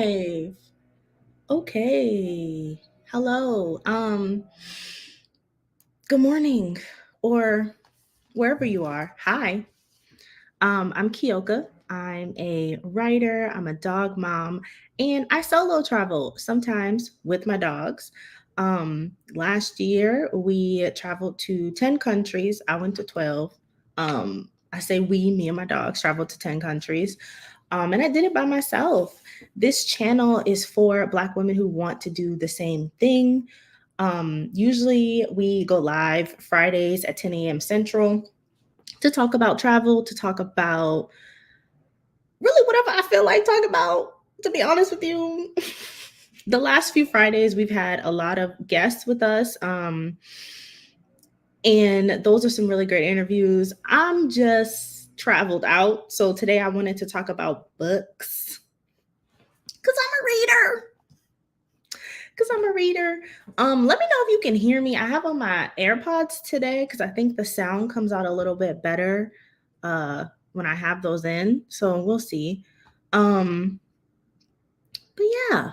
live. Okay. Hello. Good morning or wherever you are. Hi. I'm Kyoka. I'm a writer, I'm a dog mom, and I solo travel sometimes with my dogs. Last year we traveled to 10 countries. I went to 12. I say we, me and my dogs traveled to 10 countries. And I did it by myself. This channel is for Black women who want to do the same thing. Usually we go live Fridays at 10 a.m. Central to talk about travel, to talk about really whatever I feel like talking about, to be honest with you. The last few Fridays, we've had a lot of guests with us. And those are some really great interviews. I'm just traveled out. So today I wanted to talk about books because I'm a reader. Let me know if you can hear me. I have on my AirPods today because I think the sound comes out a little bit better when I have those in. So we'll see. But yeah,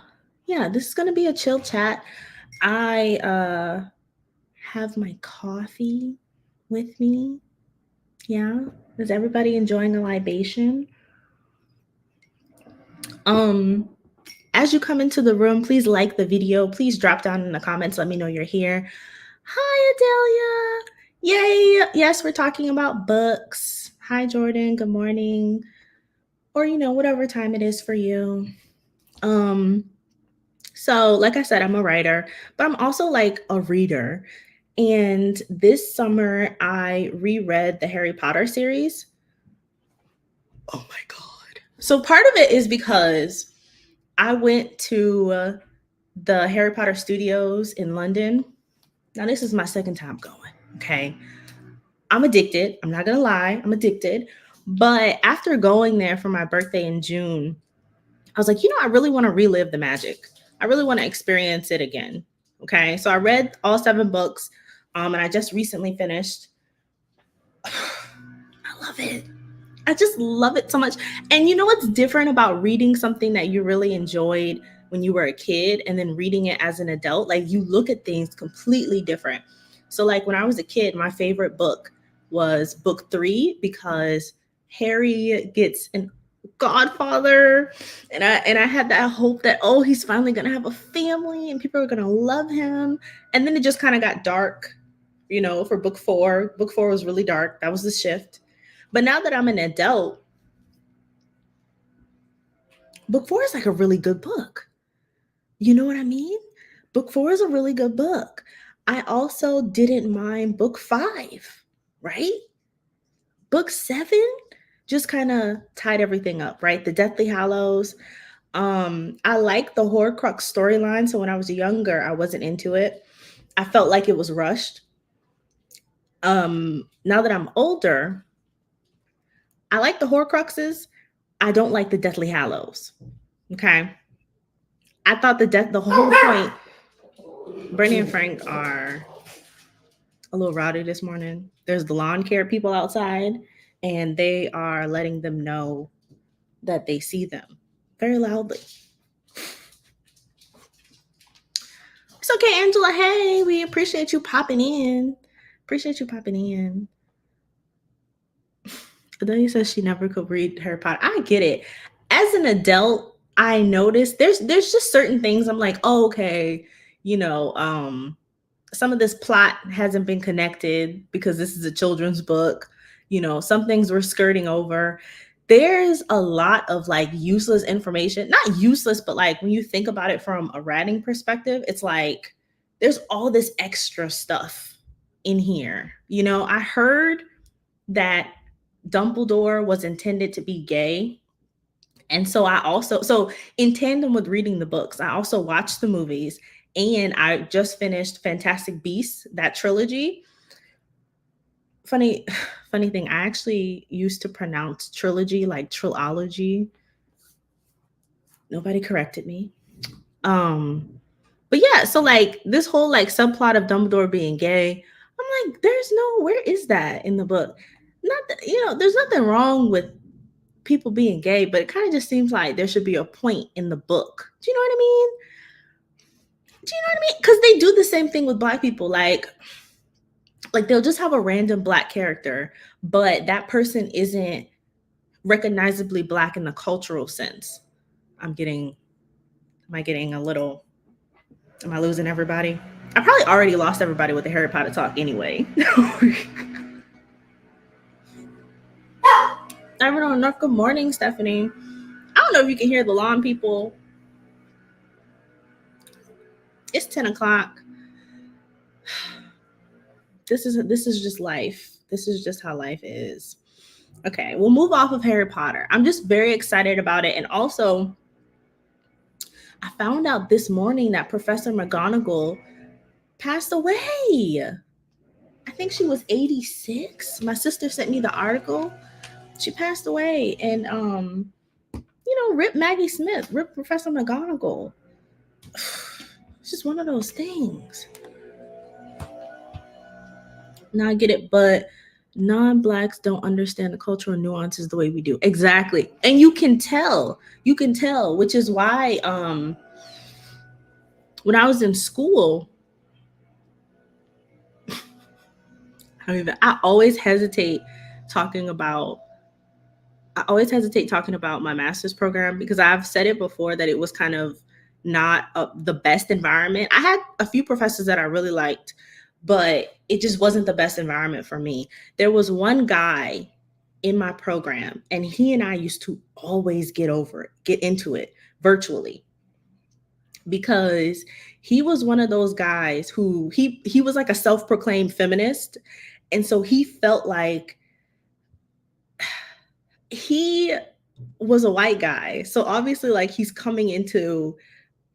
this is gonna be a chill chat. I have my coffee with me. Yeah. Is everybody enjoying a libation? As you come into the room, please like the video. Please drop down in the comments. Let me know you're here. Hi, Adelia. Yay. Yes, we're talking about books. Hi, Jordan. Good morning. Or, whatever time it is for you. So, like I said, I'm a writer, but I'm also like a reader. And this summer, I reread the Harry Potter series. Oh my God. So, part of it is because I went to the Harry Potter studios in London. Now, this is my second time going. Okay. I'm addicted. I'm not going to lie. I'm addicted. But after going there for my birthday in June, I was like, I really want to relive the magic. I really want to experience it again. Okay. So I read all 7 books and I just recently finished. I love it. I just love it so much. And you know what's different about reading something that you really enjoyed when you were a kid and then reading it as an adult? Like you look at things completely different. So like when I was a kid, my favorite book was book 3 because Harry gets an godfather and I had that hope that he's finally going to have a family and people are going to love him. And then it just kind of got dark, for book 4. Book 4 was really dark. That was the shift. But now that I'm an adult, book 4 is like a really good book. You know what I mean? Book 4 is a really good book. I also didn't mind book 5, right? Book 7 just kind of tied everything up, right? The Deathly Hallows. I like the Horcrux storyline. So when I was younger, I wasn't into it. I felt like it was rushed. Now that I'm older, I like the Horcruxes. I don't like the Deathly Hallows. Okay. I thought the whole point. Brittany and Frank are a little rowdy this morning. There's the lawn care people outside, and they are letting them know that they see them very loudly. It's okay, Angela. Hey, we appreciate you popping in. Adelia says she never could read Harry Potter. I get it. As an adult, I noticed there's just certain things I'm like, oh, okay, some of this plot hasn't been connected because this is a children's book. Some things we're skirting over. There's a lot of like useless information, not useless, but like when you think about it from a writing perspective, it's like there's all this extra stuff in here. I heard that Dumbledore was intended to be gay. And so so in tandem with reading the books, I also watched the movies and I just finished Fantastic Beasts, that trilogy. Funny thing, I actually used to pronounce trilogy like trilogy. Nobody corrected me. But yeah, so like this whole like subplot of Dumbledore being gay, I'm like, where is that in the book? Not that, there's nothing wrong with people being gay, but it kind of just seems like there should be a point in the book. Do you know what I mean? Do you know what I mean? Because they do the same thing with Black people. Like they'll just have a random Black character, but that person isn't recognizably Black in the cultural sense. Am I getting a little, am I losing everybody? I probably already lost everybody with the Harry Potter talk anyway. Everyone, good morning, Stephanie. I don't know if you can hear the lawn people. It's 10 o'clock. This is just life. This is just how life is. Okay, we'll move off of Harry Potter. I'm just very excited about it. And also, I found out this morning that Professor McGonagall passed away. I think she was 86. My sister sent me the article. She passed away. And rip Maggie Smith, rip Professor McGonagall. It's just one of those things. Now I get it, but non-Blacks don't understand the cultural nuances the way we do. Exactly. And you can tell, which is why when I was in school, I always hesitate talking about my master's program, because I've said it before that it was kind of not the best environment. I had a few professors that I really liked, but it just wasn't the best environment for me. There was one guy in my program, and he and I used to always get into it virtually, because he was one of those guys who he was like a self-proclaimed feminist. And so he felt like he was a white guy. So obviously, like, he's coming into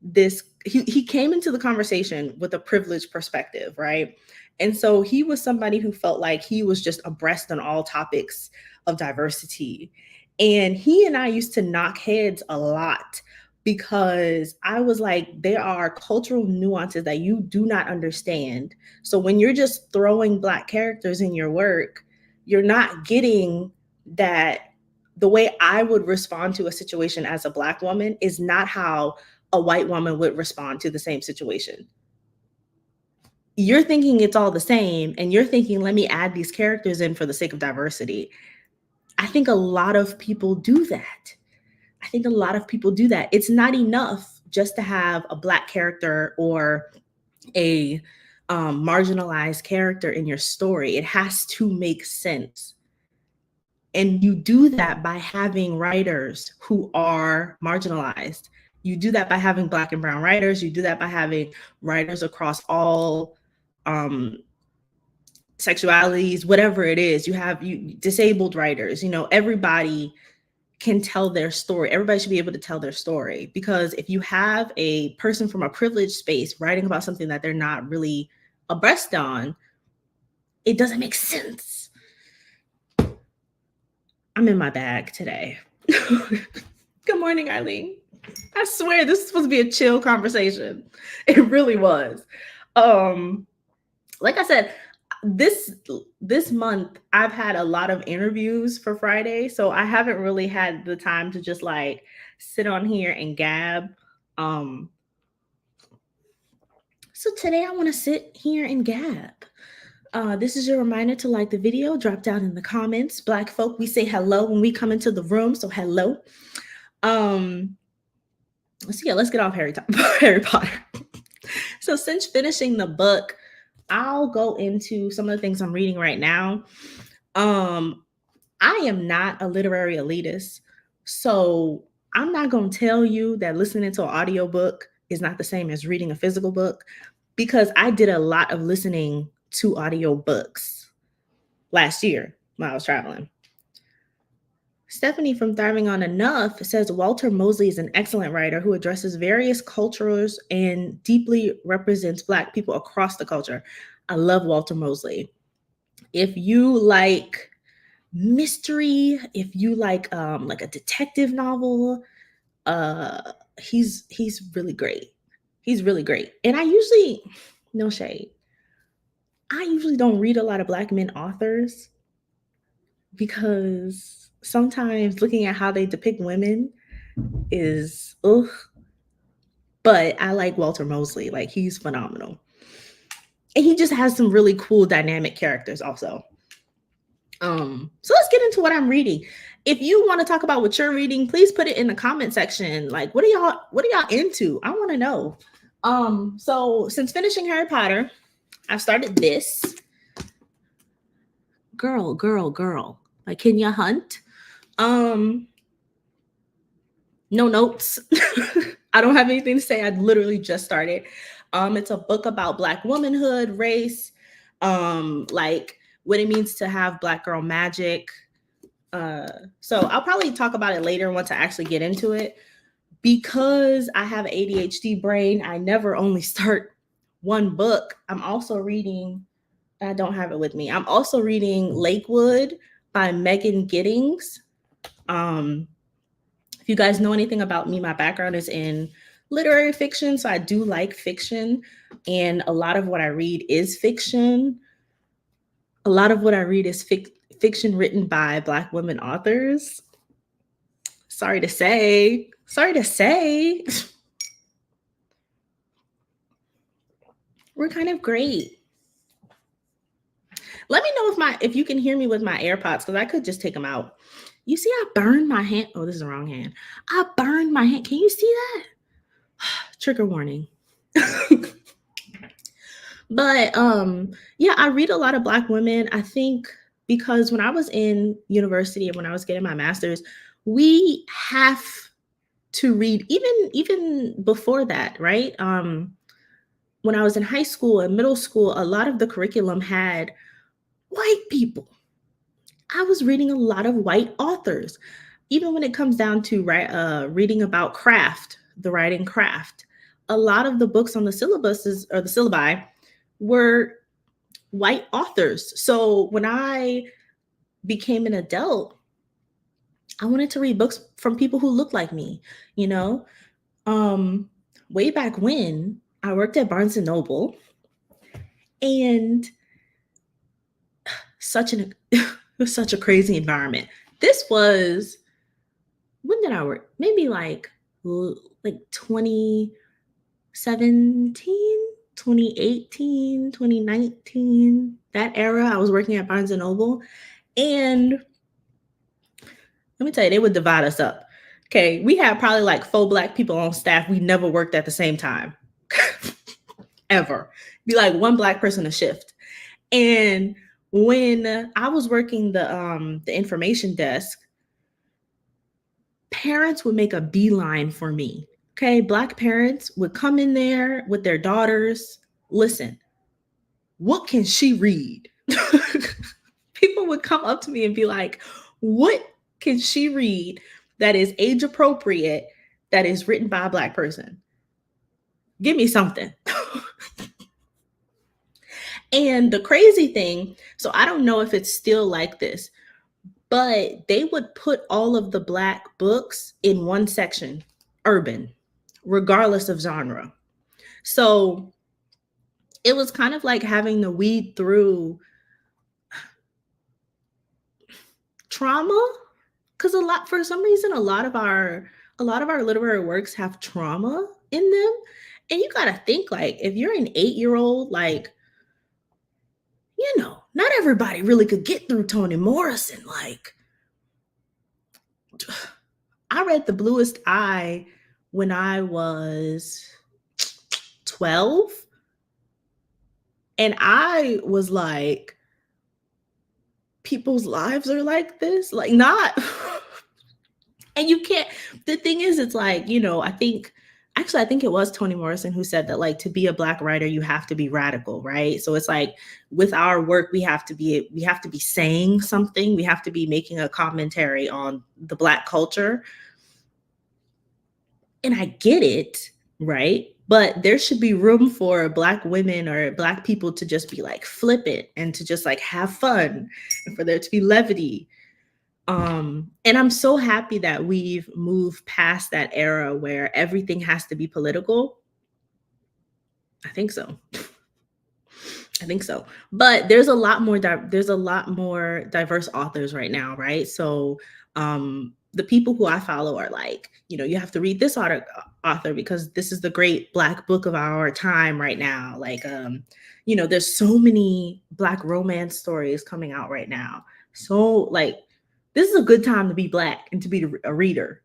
this, he came into the conversation with a privileged perspective, right? And so he was somebody who felt like he was just abreast on all topics of diversity. And he and I used to knock heads a lot, because I was like, there are cultural nuances that you do not understand. So when you're just throwing Black characters in your work, you're not getting that the way I would respond to a situation as a Black woman is not how a white woman would respond to the same situation. You're thinking it's all the same, and you're thinking, let me add these characters in for the sake of diversity. I think a lot of people do that. It's not enough just to have a Black character or a marginalized character in your story. It has to make sense. And you do that by having writers who are marginalized. You do that by having Black and brown writers. You do that by having writers across all sexualities, whatever it is. You have disabled writers. Everybody can tell their story. Everybody should be able to tell their story, because if you have a person from a privileged space writing about something that they're not really abreast on, it doesn't make sense. I'm in my bag today. Good morning, Eileen. I swear this is supposed to be a chill conversation. It really was. Like I said, this month I've had a lot of interviews for Friday, so I haven't really had the time to just like sit on here and gab. So today I want to sit here and gab. This is your reminder to like the video, drop down in the comments. Black folk, we say hello when we come into the room, so hello. So yeah, let's get off Harry Potter. So since finishing the book, I'll go into some of the things I'm reading right now. I am not a literary elitist, so I'm not going to tell you that listening to an audiobook is not the same as reading a physical book, because I did a lot of listening to audiobooks last year when I was traveling. Stephanie from Thriving on Enough says Walter Mosley is an excellent writer who addresses various cultures and deeply represents Black people across the culture. I love Walter Mosley. If you like mystery, if you like a detective novel, he's really great. He's really great. And I usually, no shade, I usually don't read a lot of Black men authors, because sometimes looking at how they depict women is ugh. But I like Walter Mosley. Like he's phenomenal. And he just has some really cool dynamic characters also. So let's get into what I'm reading. If you want to talk about what you're reading, please put it in the comment section. Like what are y'all into? I want to know. So since finishing Harry Potter, I've started this girl by Kenya Hunt. Um no notes. I don't have anything to say. I literally just started. It's a book about Black womanhood, race, like what it means to have Black girl magic. So I'll probably talk about it later once I actually get into it. Because I have an ADHD brain, I never only start one book. I'm also reading, I don't have it with me. I'm also reading Lakewood by Megan Giddings. If you guys know anything about me, my background is in literary fiction. So I do like fiction. And a lot of what I read is fiction. A lot of what I read is fiction written by Black women authors. Sorry to say. Sorry to say. We're kind of great. Let me know if you can hear me with my AirPods, because I could just take them out. You see, I burned my hand. Oh, this is the wrong hand. I burned my hand. Can you see that? Trigger warning. But yeah, I read a lot of Black women. I think because when I was in university and when I was getting my master's, we have to read even before that, right? When I was in high school and middle school, a lot of the curriculum had white people. I was reading a lot of white authors. Even when it comes down to reading about craft, the writing craft, a lot of the books on the syllabuses or the syllabi were white authors. So when I became an adult, I wanted to read books from people who looked like me, you know? Way back when I worked at Barnes and Noble, and such an it was such a crazy environment. This was, when did I work? Maybe like 2017, 2018, 2019, that era. I was working at Barnes and Noble, and let me tell you, they would divide us up. Okay, we had probably like 4 Black people on staff. We never worked at the same time. Ever. Be like one Black person a shift. And when I was working the information desk, parents would make a beeline for me. Okay, Black parents would come in there with their daughters. Listen, what can she read? People would come up to me and be like, what can she read that is age appropriate, that is written by a Black person? Give me something. And the crazy thing, so I don't know if it's still like this, but they would put all of the Black books in one section, urban, regardless of genre. So it was kind of like having to weed through trauma, because for some reason a lot of our literary works have trauma in them. And you got to think, like, if you're an 8-year-old, like, not everybody really could get through Toni Morrison. Like, I read The Bluest Eye when I was 12, and I was like, people's lives are like this, like, not. And you can't, the thing is, it's like, I think it was Toni Morrison who said that, like, to be a Black writer, you have to be radical, right? So it's like with our work, we have to be saying something. We have to be making a commentary on the Black culture. And I get it, right? But there should be room for Black women or Black people to just be like flippant and to just like have fun, and for there to be levity. And I'm so happy that we've moved past that era where everything has to be political. I think so. I think so. But there's a lot more diverse authors right now, right? So The people who I follow are like, you have to read this author because this is the great Black book of our time right now. Like, there's so many Black romance stories coming out right now. So, like, this is a good time to be Black and to be a reader.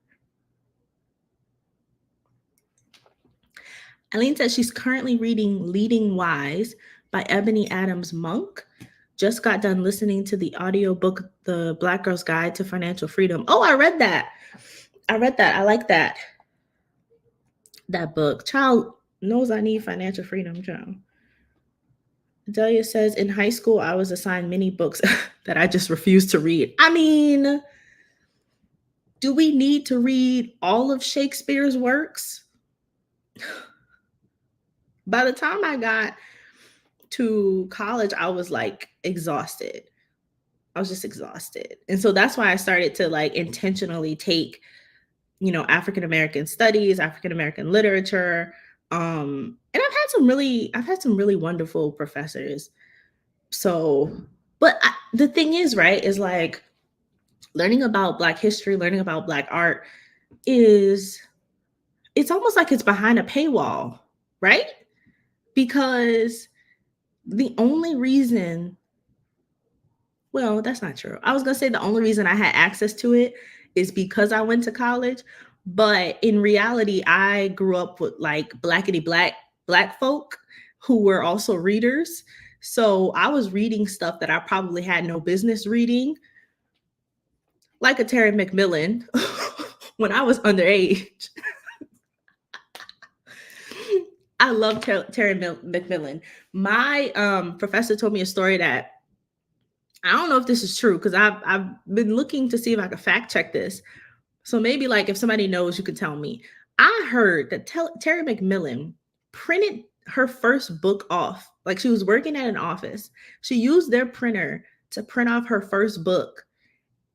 Eileen says she's currently reading Leading Wise by Ebony Adams Monk. Just got done listening to the audiobook, The Black Girl's Guide to Financial Freedom. Oh, I read that. I like that book. Child knows I need financial freedom, child. Delia says, in high school, I was assigned many books that I just refused to read. I mean, do we need to read all of Shakespeare's works? By the time I got to college, I was like exhausted. I was just exhausted. And so that's why I started to like intentionally take, African American studies, African American literature. And I've had some really wonderful professors. So, but the thing is, right, is like learning about Black history, learning about Black art it's almost like it's behind a paywall, right? Because the only reason, well, that's not true. I was going to say the only reason I had access to it is because I went to college. But in reality, I grew up with like blackety Black folk who were also readers. So I was reading stuff that I probably had no business reading, like a Terry McMillan when I was underage. I love Terry McMillan. My professor told me a story that I don't know if this is true because I've been looking to see if I could fact check this. So maybe like if somebody knows, you could tell me. I heard that Terry McMillan printed her first book off. Like she was working at an office. She used their printer to print off her first book.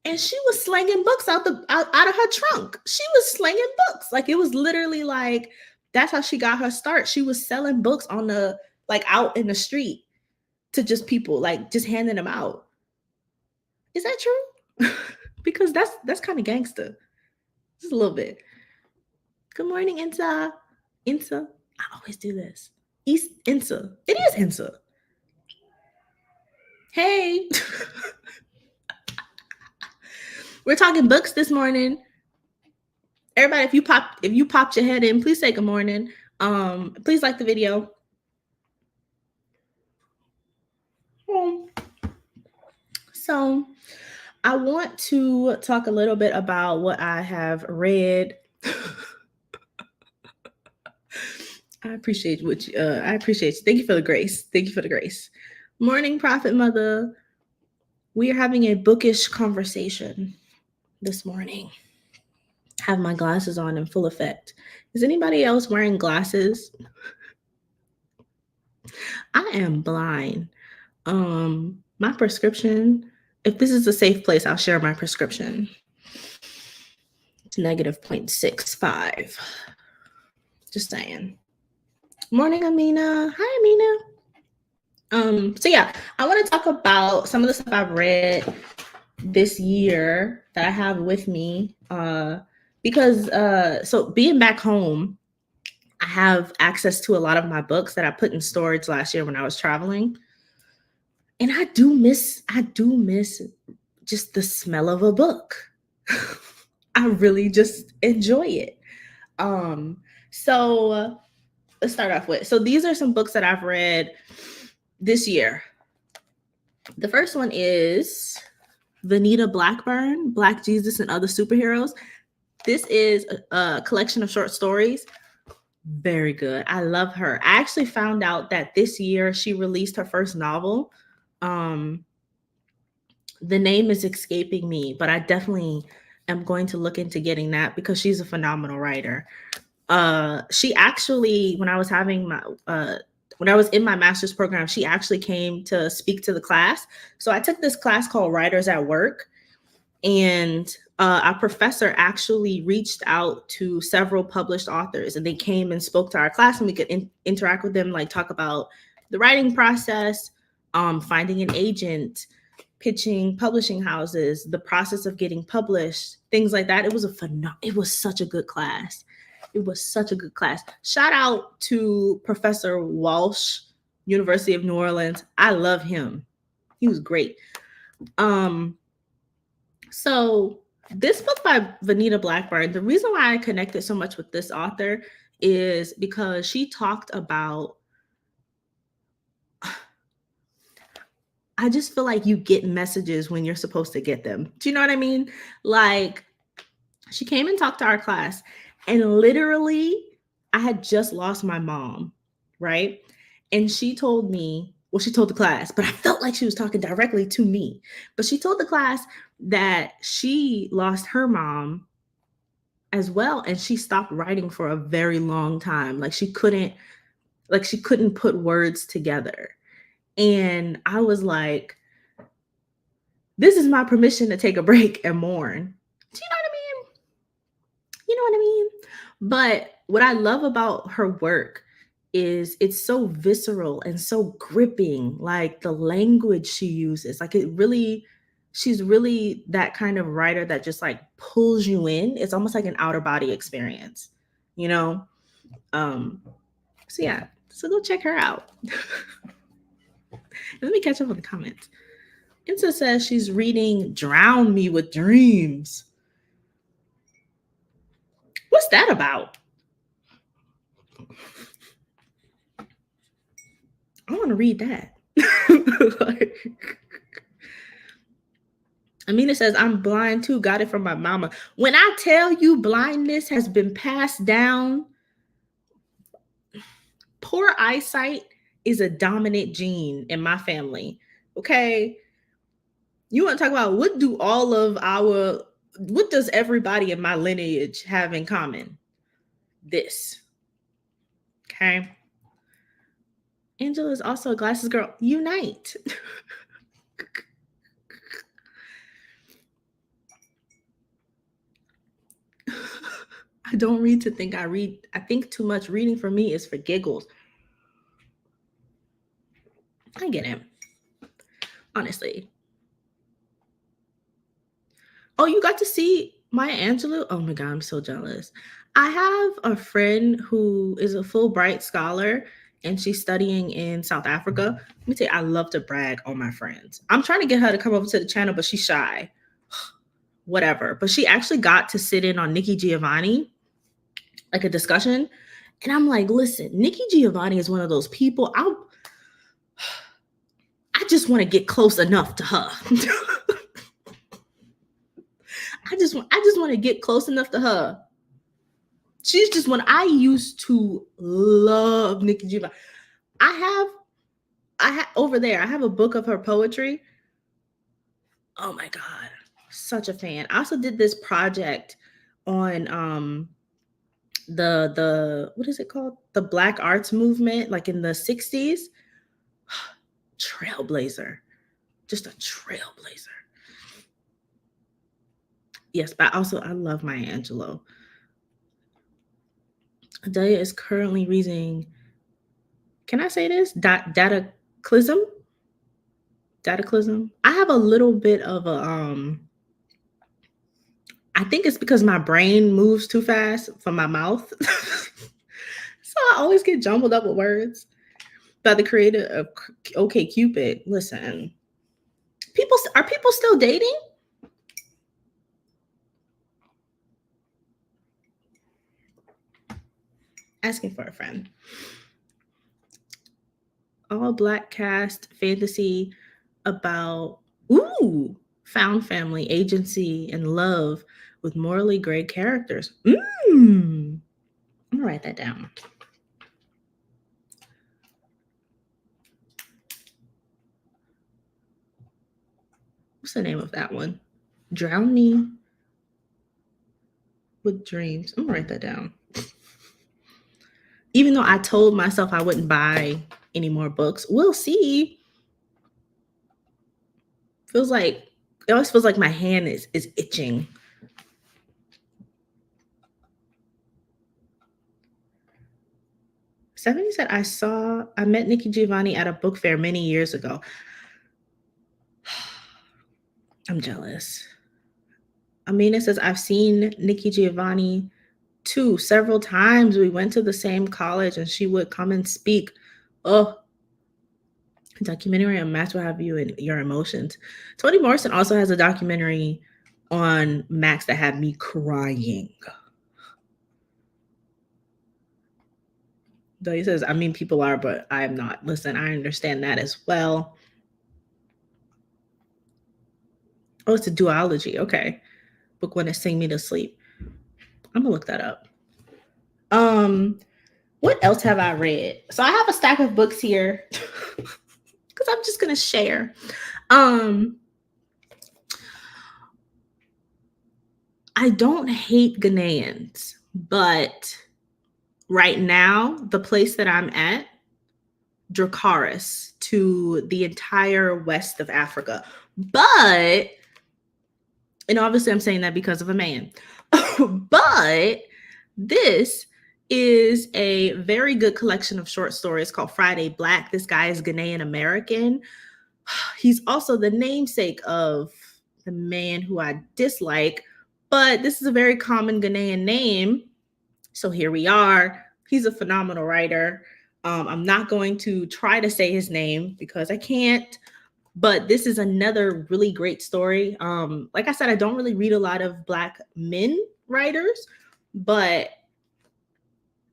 And she was slanging books out of her trunk. She was slanging books. Like it was literally like, that's how she got her start. She was selling books on out in the street to just people, like just handing them out. Is that true? Because that's kind of gangster. Just a little bit. Good morning, Insa. Insa. I always do this. Insa. It is Insa. Hey. We're talking books this morning. Everybody, if you popped your head in, please say good morning. Please like the video. So I want to talk a little bit about what I have read. I appreciate you. Thank you for the grace. Morning, Prophet Mother. We are having a bookish conversation this morning. Have my glasses on in full effect. Is anybody else wearing glasses? I am blind. My prescription, if this is a safe place, I'll share my prescription. It's -0.65. Just saying. Morning, Amina. Hi, Amina. So yeah, I want to talk about some of the stuff I've read this year that I have with me. Because so being back home, I have access to a lot of my books that I put in storage last year when I was traveling. And I do miss just the smell of a book. I really just enjoy it. So let's start off with, so these are some books that I've read this year. The first one is Vanita Blackburn, Black Jesus and Other Superheroes. This is a collection of short stories. Very good. I love her. I actually found out that this year she released her first novel. The name is escaping me, but I definitely am going to look into getting that because she's a phenomenal writer. She actually, when I was in my master's program, she actually came to speak to the class. So I took this class called Writers at Work, and our professor actually reached out to several published authors, and they came and spoke to our class, and we could interact with them, like talk about the writing process, finding an agent, pitching publishing houses, the process of getting published, things like that. It was it was such a good class. It was such a good class. Shout out to Professor Walsh, University of New Orleans. I love him. He was great. So this book by Vanita Blackburn, the reason why I connected so much with this author is because she talked about, I just feel like you get messages when you're supposed to get them. Do you know what I mean? Like, she came and talked to our class, and literally, I had just lost my mom, right? And she told me, well, she told the class, but I felt like she was talking directly to me. But she told the class that she lost her mom as well, and she stopped writing for a very long time. Like she couldn't put words together. And I was like, this is my permission to take a break and mourn. Do you know what I mean? You know what I mean? But what I love about her work is it's so visceral and so gripping. Like the language she uses, like she's really that kind of writer that just like pulls you in. It's almost like an outer body experience, you know? So yeah, so go check her out. Let me catch up on the comments. Insa says she's reading Drown Me with Dreams. What's that about? I want to read that. Amina says, I'm blind too. Got it from my mama. When I tell you blindness has been passed down, poor eyesight is a dominant gene in my family. Okay. You want to talk about what does everybody in my lineage have in common? This. Okay. Angela is also a glasses girl. Unite. I don't read to think I read. I think too much. Reading for me is for giggles. I get it. Honestly. Oh, you got to see Maya Angelou? Oh my God, I'm so jealous. I have a friend who is a Fulbright scholar and she's studying in South Africa. Let me tell you, I love to brag on my friends. I'm trying to get her to come over to the channel, but she's shy. Whatever. But she actually got to sit in on Nikki Giovanni, like a discussion. And I'm like, listen, Nikki Giovanni is one of those people. I just want to get close enough to her. I just want to get close enough to her. She's just one. I used to love Nikki Giovanni. I have over there, I have a book of her poetry. Oh my God. Such a fan. I also did this project on the what is it called? The Black Arts Movement, like in the 60s. Trailblazer. Just a trailblazer. Yes, but also I love Maya Angelou. Adelia is currently reading, can I say this? Dataclysm? Dataclysm. I have a little bit of a I think it's because my brain moves too fast from my mouth. So I always get jumbled up with words. By the creator of OkCupid. Listen, are people still dating? Asking for a friend. All Black cast fantasy about found family, agency, and love with morally gray characters. I'm gonna write that down. What's the name of that one? Drown Me with Dreams. I'm gonna write that down. Even though I told myself I wouldn't buy any more books, we'll see. It always feels like my hand is itching. Stephanie said, I met Nikki Giovanni at a book fair many years ago. I'm jealous. Amina says, I've seen Nikki Giovanni too several times. We went to the same college and she would come and speak. Oh, documentary on Max will have you in your emotions. Toni Morrison also has a documentary on Max that had me crying. Though he says, I mean, people are, but I am not. Listen, I understand that as well. Oh, it's a duology. Okay. Book One is Sing Me to Sleep. I'm gonna look that up. What else have I read? So I have a stack of books here because I'm just gonna share. I don't hate Ghanaians, but right now, the place that I'm at, Dracarys to the entire west of Africa. But, and obviously I'm saying that because of a man, but this is a very good collection of short stories called Friday Black. This guy is Ghanaian American. He's also the namesake of the man who I dislike, but this is a very common Ghanaian name. So here we are. He's a phenomenal writer. I'm not going to try to say his name because I can't, but this is another really great story. Like I said, I don't really read a lot of Black men writers, but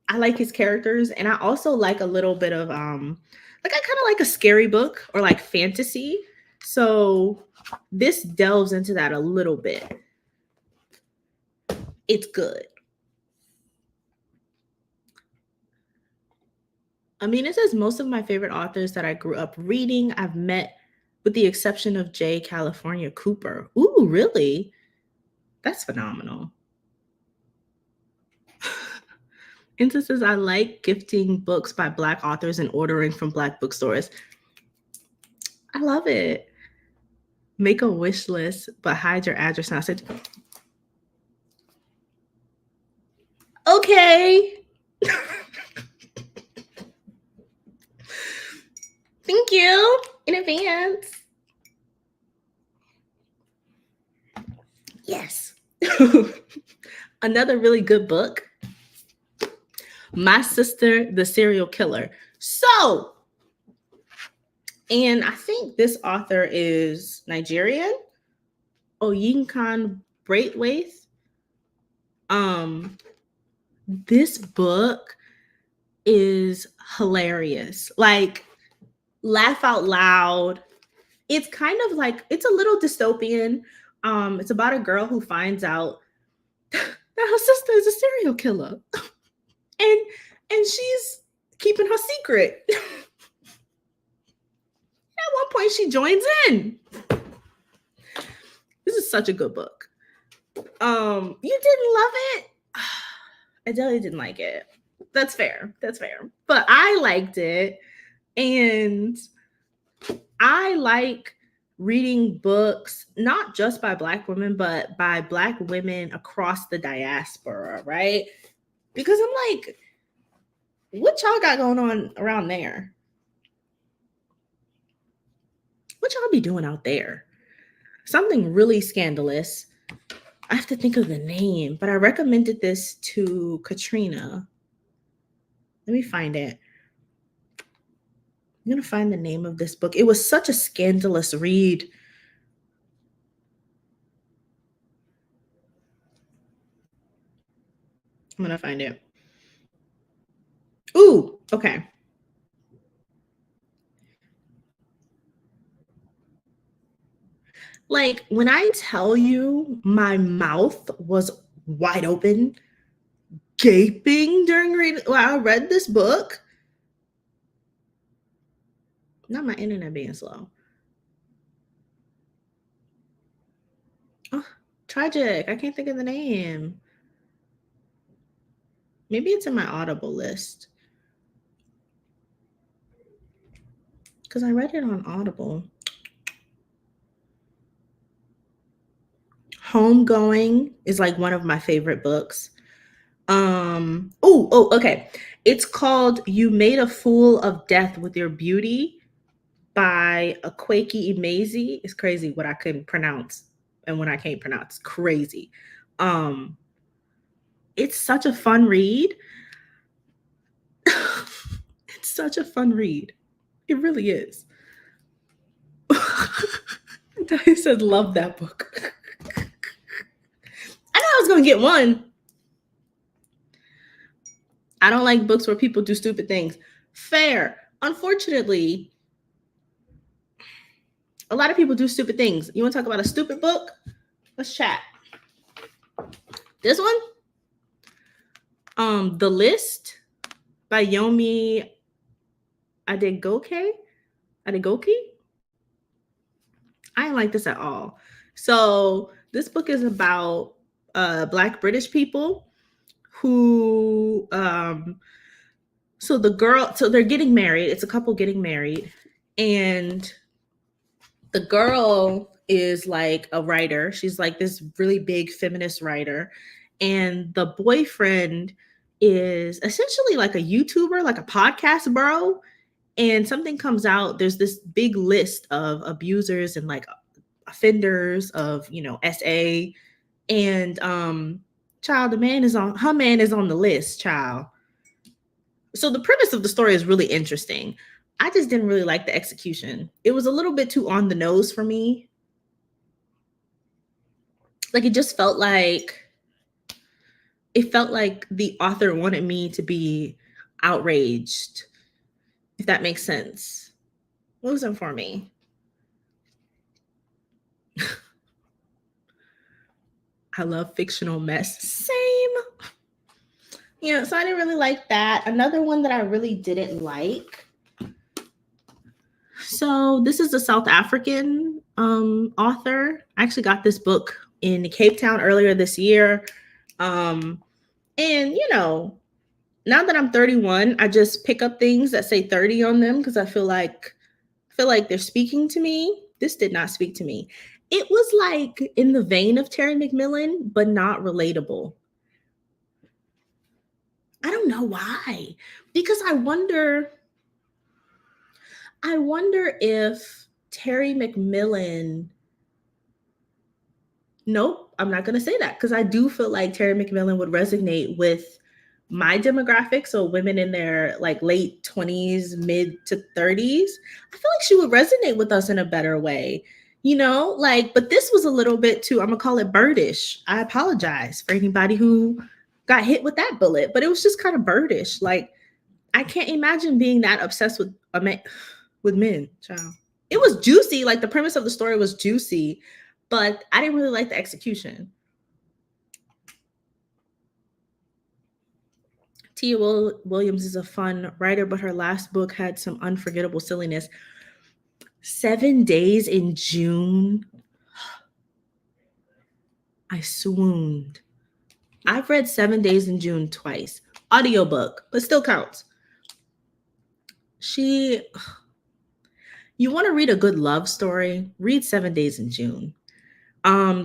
I like his characters. And I also like a little bit of, I kind of like a scary book or like fantasy. So this delves into that a little bit. It's good. Amina says most of my favorite authors that I grew up reading, I've met with the exception of J. California Cooper. Ooh, really? That's phenomenal. Inta says, I like gifting books by Black authors and ordering from Black bookstores. I love it. Make a wish list, but hide your address. And I said, okay. Thank you in advance. Yes. Another really good book, My Sister, the Serial Killer. So, and I think this author is Nigerian, Oyinkan Braithwaite. This book is hilarious. Like, laugh out loud. It's kind of like, it's a little dystopian. It's about a girl who finds out that her sister is a serial killer. and she's keeping her secret. At one point she joins in. This is such a good book. You didn't love it? Adelia didn't like it. That's fair. But I liked it. And I like reading books, not just by Black women, but by Black women across the diaspora, right? Because I'm like, what y'all got going on around there? What y'all be doing out there? Something really scandalous. I have to think of the name, but I recommended this to Katrina. Let me find it. I'm going to find the name of this book. It was such a scandalous read. I'm going to find it. Ooh, okay. Like, when I tell you my mouth was wide open, gaping while I read this book. Not my internet being slow. Oh, tragic. I can't think of the name. Maybe it's in my Audible list. Because I read it on Audible. Homegoing is like one of my favorite books. Okay. It's called You Made a Fool of Death with Your Beauty. by Akwaeke Emezi. It's crazy what I couldn't pronounce and when I can't pronounce. Crazy. It's such a fun read. It's such a fun read. It really is. He said, love that book. I knew I was going to get one. I don't like books where people do stupid things. Fair. Unfortunately, a lot of people do stupid things. You want to talk about a stupid book? Let's chat. This one, The List by Yomi Adegoke. I didn't like this at all. So this book is about Black British people who so they're getting married. It's a couple getting married, and the girl is like a writer. She's like this really big feminist writer, and the boyfriend is essentially like a YouTuber, like a podcast bro. And something comes out, there's this big list of abusers and like offenders of, SA. And child, her man is on the list, child. So the premise of the story is really interesting. I just didn't really like the execution. It was a little bit too on the nose for me. Like it felt like the author wanted me to be outraged, if that makes sense. It wasn't for me. I love fictional mess. Same. So I didn't really like that. Another one that I really didn't like. So this is a South African author. I actually got this book in Cape Town earlier this year. And now that I'm 31, I just pick up things that say 30 on them because I feel like they're speaking to me. This did not speak to me. It was like in the vein of Terry McMillan, but not relatable. I don't know why. Because I wonder if Terry McMillan. Nope, I'm not going to say that because I do feel like Terry McMillan would resonate with my demographic, so women in their like late 20s, mid to 30s. I feel like she would resonate with us in a better way, but this was a little bit too, I'm gonna call it birdish. I apologize for anybody who got hit with that bullet, but it was just kind of birdish. Like I can't imagine being that obsessed with men, child. It was juicy, like the premise of the story was juicy, but I didn't really like the execution. Tia Williams is a fun writer, but her last book had some unforgettable silliness. 7 Days in June. I swooned. I've read 7 Days in June twice. Audiobook, but still counts. You want to read a good love story? Read 7 Days in June.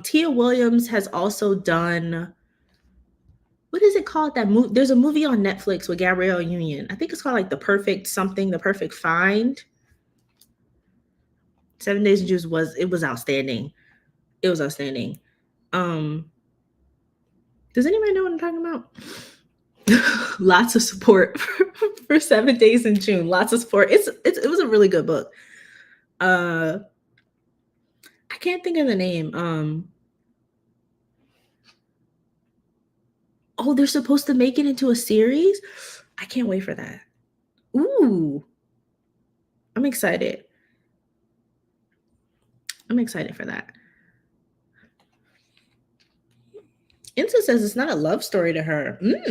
Tia Williams has also done, what is it called? There's a movie on Netflix with Gabrielle Union. I think it's called like The Perfect Find. 7 Days in June was outstanding. It was outstanding. Does anybody know what I'm talking about? Lots of support for 7 Days in June. Lots of support. It was a really good book. I can't think of the name. Oh, they're supposed to make it into a series? I can't wait for that. Ooh. I'm excited. For that. Insa says it's not a love story to her. What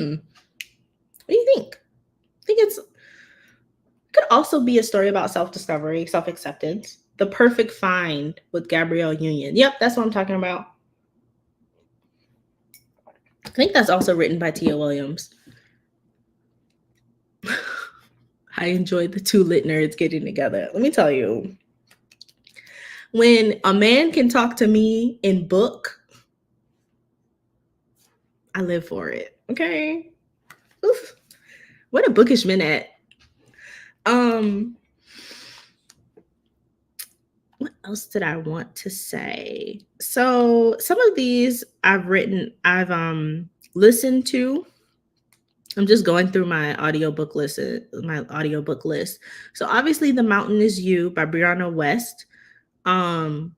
do you think? I think it could also be a story about self-discovery, self-acceptance. The Perfect Find with Gabrielle Union. Yep, that's what I'm talking about. I think that's also written by Tia Williams. I enjoyed the two lit nerds getting together. Let me tell you, when a man can talk to me in book, I live for it. Okay. Oof. What a bookish men at. What else did I want to say? So some of these I've listened to. I'm just going through my audiobook list. So obviously The Mountain Is You by Brianna West. Um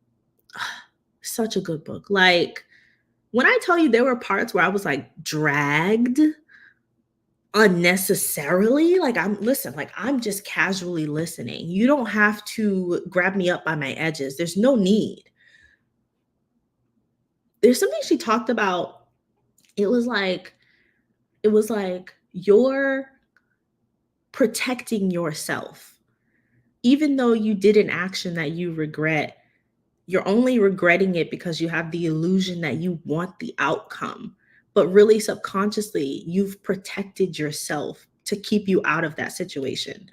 such a good book. Like when I tell you there were parts where I was like dragged unnecessarily, like I'm just casually listening. You don't have to grab me up by my edges. There's no need. There's something she talked about. It was like you're protecting yourself. Even though you did an action that you regret, you're only regretting it because you have the illusion that you want the outcome. But really, subconsciously, you've protected yourself to keep you out of that situation.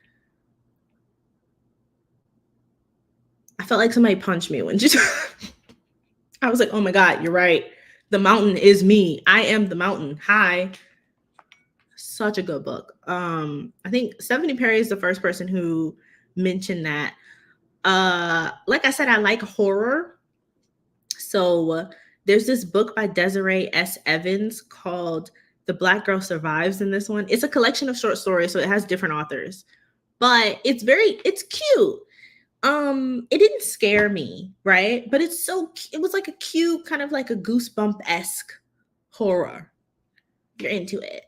I felt like somebody punched me when you. I was like, oh my God, you're right. The mountain is me. I am the mountain. Hi. Such a good book. I think Stephanie Perry is the first person who mentioned that. Like I said, I like horror. So there's this book by Desiree S. Evans called The Black Girl Survives in this one. It's a collection of short stories, so it has different authors. But it's cute. It didn't scare me, right? But it was like a cute, kind of like a goosebump-esque horror. You're into it.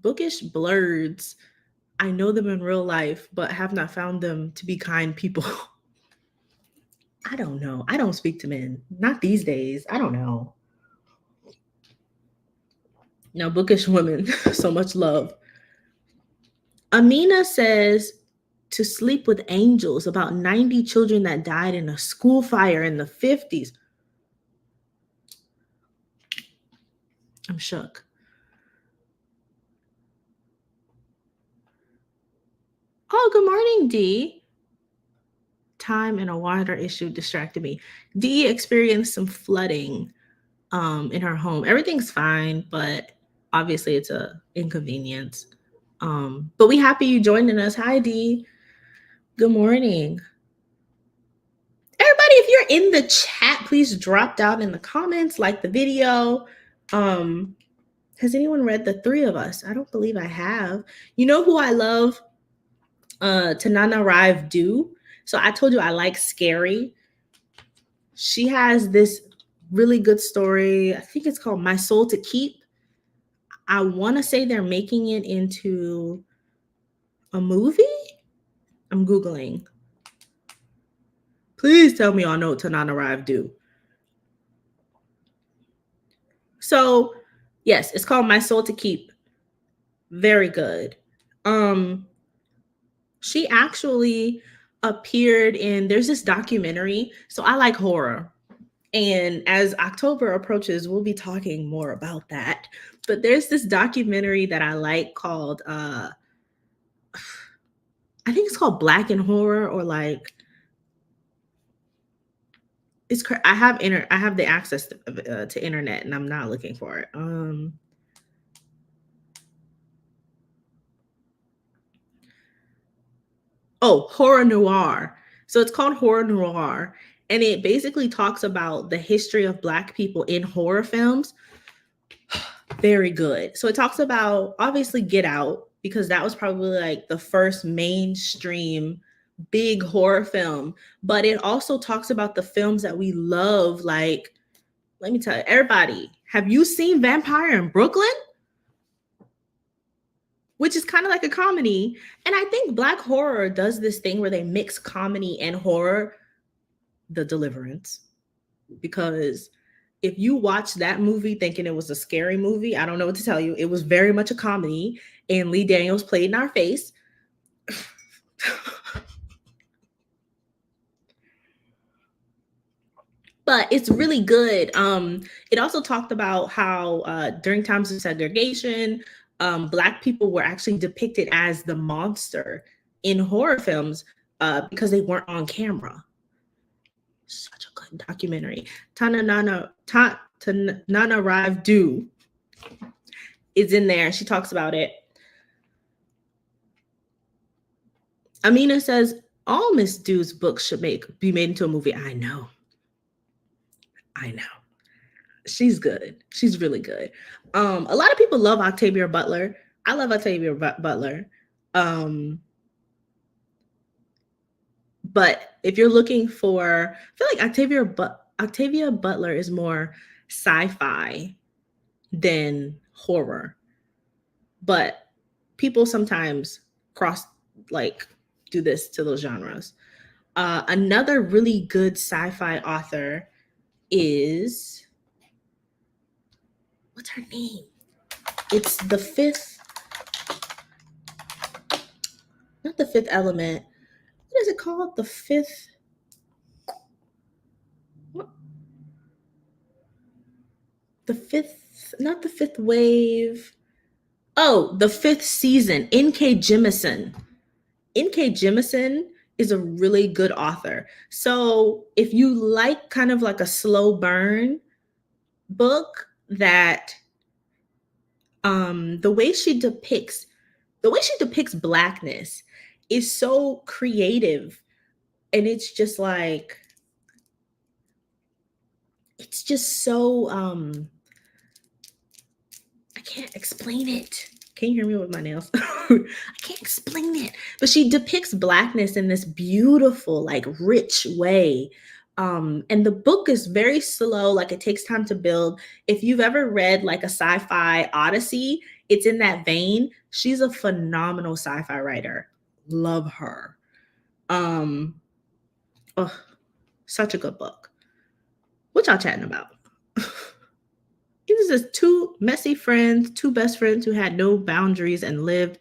Bookish blurs. I know them in real life, but have not found them to be kind people. I don't know. I don't speak to men. Not these days. I don't know. No, bookish women. So much love. Amina says To Sleep with Angels about 90 children that died in a school fire in the 50s. I'm shook. Oh, good morning, Dee. Time and a water issue distracted me. Dee experienced some flooding in her home. Everything's fine, but obviously it's a inconvenience. But we happy you joining us. Hi, Dee. Good morning. Everybody, if you're in the chat, please drop down in the comments, like the video. Has anyone read The Three of Us? I don't believe I have. You know who I love? Tanana Rive Do. So I told you I like scary. She has this really good story. I think it's called My Soul to Keep. I want to say they're making it into a movie. I'm Googling. Please tell me y'all know what Tanana Rive Do. So, yes, it's called My Soul to Keep. Very good. She actually appeared in there's this documentary. So I like horror. And as October approaches, we'll be talking more about that. But there's this documentary that I like called I think it's called Black in Horror, or like I have the access to internet and I'm not looking for it. Horror Noir. So it's called Horror Noir, and it basically talks about the history of Black people in horror films. Very good. So it talks about obviously Get Out, because that was probably like the first mainstream big horror film, but it also talks about the films that we love. Like, let me tell you, everybody, have you seen Vampire in Brooklyn? Which is kind of like a comedy. And I think Black horror does this thing where they mix comedy and horror, The Deliverance. Because if you watch that movie thinking it was a scary movie, I don't know what to tell you. It was very much a comedy, and Lee Daniels played in our face. But it's really good. It also talked about how during times of segregation, Black people were actually depicted as the monster in horror films because they weren't on camera. Such a good documentary. Tanana Rive Do is in there. She talks about it. Amina says All Miss Du's books should be made into a movie. I know. She's good. She's really good. A lot of people love Octavia Butler. I love Octavia Butler. But if you're looking for, I feel like Octavia Butler is more sci-fi than horror. But people sometimes like do this to those genres. Another really good sci-fi author is, what's her name? It's the fifth, not the Fifth Element. What is it called? The fifth. What? The fifth, not the Fifth Wave. Oh, the Fifth Season. N.K. Jemisin. N.K. Jemisin is a really good author. So if you like kind of like a slow burn book that the way she depicts blackness is so creative, and it's just like, it's just so I can't explain it. Can you hear me with my nails? I can't explain it. But she depicts blackness in this beautiful, like rich way. And the book is very slow, like it takes time to build. If you've ever read like a sci-fi Odyssey, it's in that vein. She's a phenomenal sci-fi writer. Love her. Oh, such a good book. What y'all chatting about? It was just two messy friends, two best friends who had no boundaries and lived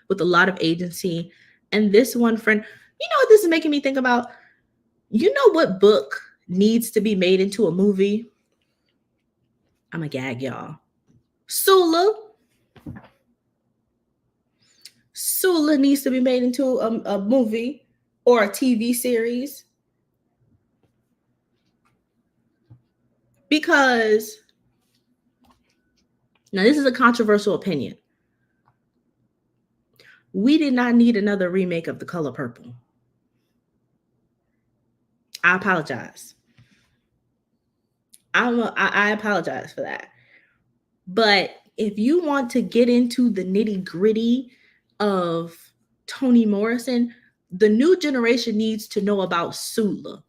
with a lot of agency. And this one friend, you know what this is making me think about? You know what book needs to be made into a movie? I'm a gag, y'all. Sula. Sula needs to be made into a movie or a TV series. Because, now this is a controversial opinion. We did not need another remake of The Color Purple. I apologize. I apologize for that. But if you want to get into the nitty gritty of Toni Morrison, the new generation needs to know about Sula.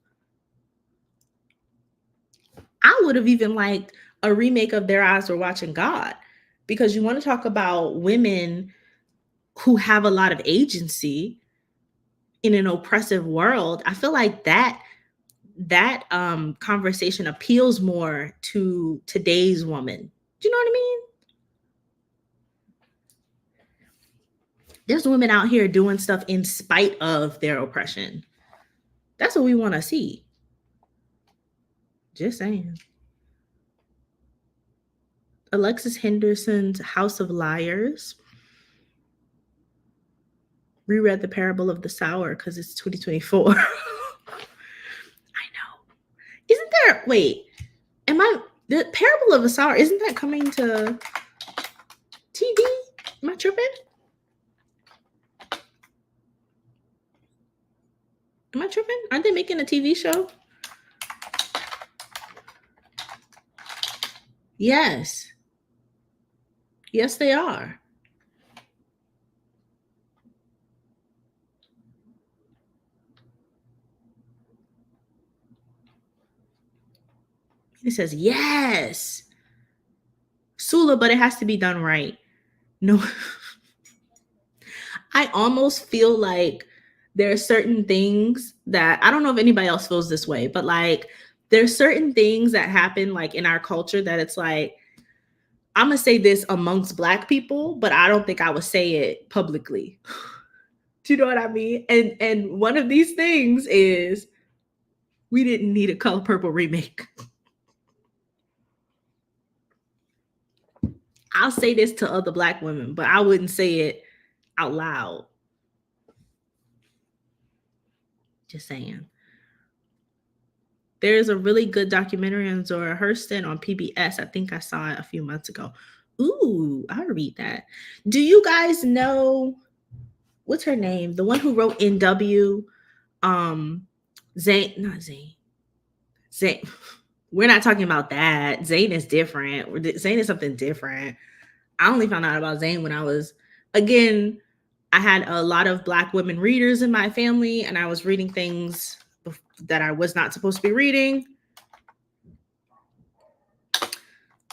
I would have even liked a remake of Their Eyes Were Watching God, because you want to talk about women who have a lot of agency in an oppressive world. I feel like that conversation appeals more to today's woman. Do you know what I mean? There's women out here doing stuff in spite of their oppression. That's what we want to see. Just saying. Alexis Henderson's House of Liars. Reread The Parable of the Sower because it's 2024. I know. Isn't there, wait, the Parable of the Sower, isn't that coming to TV? Am I tripping? Aren't they making a TV show? Yes. Yes, they are. It says, yes. Sula, but it has to be done right. No. I almost feel like there are certain things that, I don't know if anybody else feels this way, but like there's certain things that happen like in our culture that it's like, I'm gonna say this amongst Black people, but I don't think I would say it publicly. Do you know what I mean? And one of these things is, we didn't need a Color Purple remake. I'll say this to other Black women, but I wouldn't say it out loud. Just saying. There's a really good documentary on Zora Hurston on PBS. I think I saw it a few months ago. Ooh, I'll read that. Do you guys know, what's her name? The one who wrote NW. Zayn, not Zayn. Zayn. We're not talking about that. Zayn is different. Zayn is something different. I only found out about Zayn when I was, again, I had a lot of Black women readers in my family, and I was reading things that I was not supposed to be reading.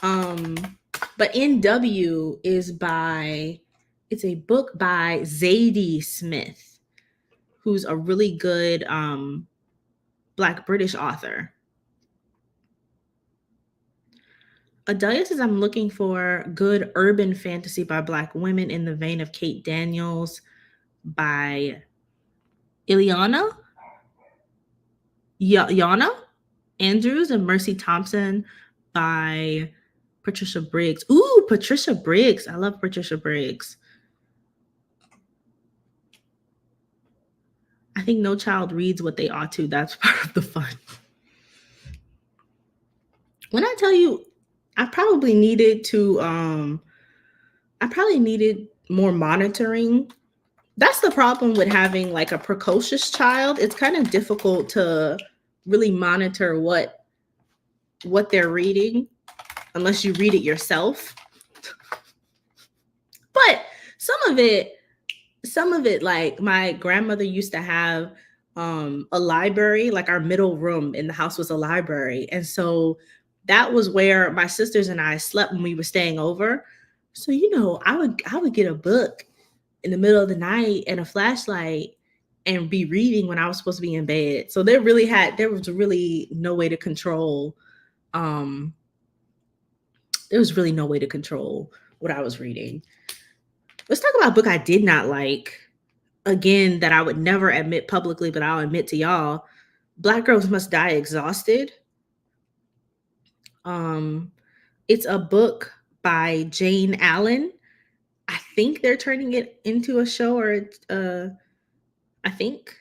But NW is by, it's a book by Zadie Smith, who's a really good Black British author. Adalia says, I'm looking for good urban fantasy by Black women in the vein of Kate Daniels by Ileana Yana Andrews and Mercy Thompson by Patricia Briggs. Ooh, Patricia Briggs. I love Patricia Briggs. I think no child reads what they ought to. That's part of the fun. When I tell you, I probably needed more monitoring. That's the problem with having like a precocious child. It's kind of difficult to really monitor what they're reading unless you read it yourself. But some of it, like my grandmother used to have a library, like our middle room in the house was a library. And so that was where my sisters and I slept when we were staying over. So, I would get a book in the middle of the night and a flashlight and be reading when I was supposed to be in bed. So there was really no way to control there was really no way to control what I was reading. Let's talk about a book I did not like. Again, that I would never admit publicly, but I'll admit to y'all. Black Girls Must Die Exhausted. It's a book by Jane Allen. I think they're turning it into a show, or I think.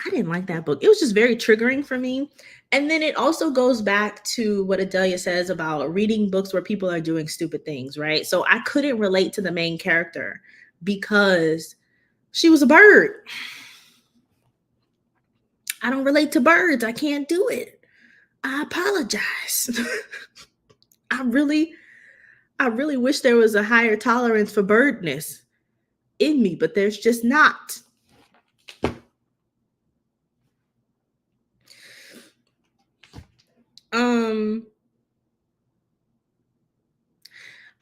I didn't like that book. It was just very triggering for me. And then it also goes back to what Adelia says about reading books where people are doing stupid things, right? So I couldn't relate to the main character because she was a bird. I don't relate to birds. I can't do it. I apologize. I really wish there was a higher tolerance for birdness in me, but there's just not.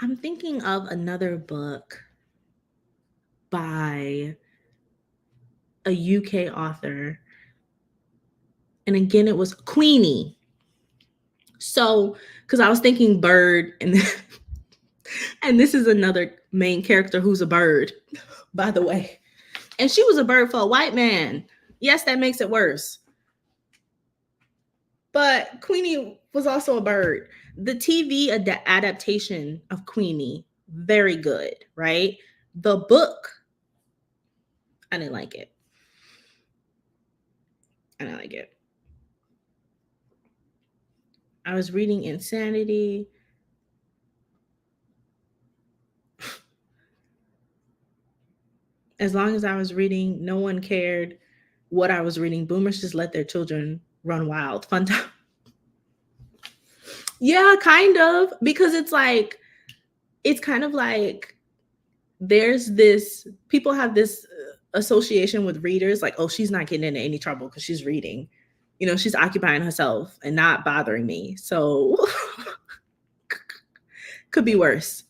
I'm thinking of another book by a UK author. And again, it was Queenie. So, because I was thinking bird, and and this is another main character who's a bird, by the way. And she was a bird for a white man. Yes, that makes it worse. But Queenie was also a bird. The TV adaptation of Queenie, very good, right? The book, I didn't like it. I was reading Insanity. As long as I was reading, no one cared what I was reading. Boomers just let their children run wild. Fun time. Yeah, kind of. Because it's kind of like there's this, people have this association with readers, like, oh, she's not getting into any trouble because she's reading. She's occupying herself and not bothering me. So could be worse,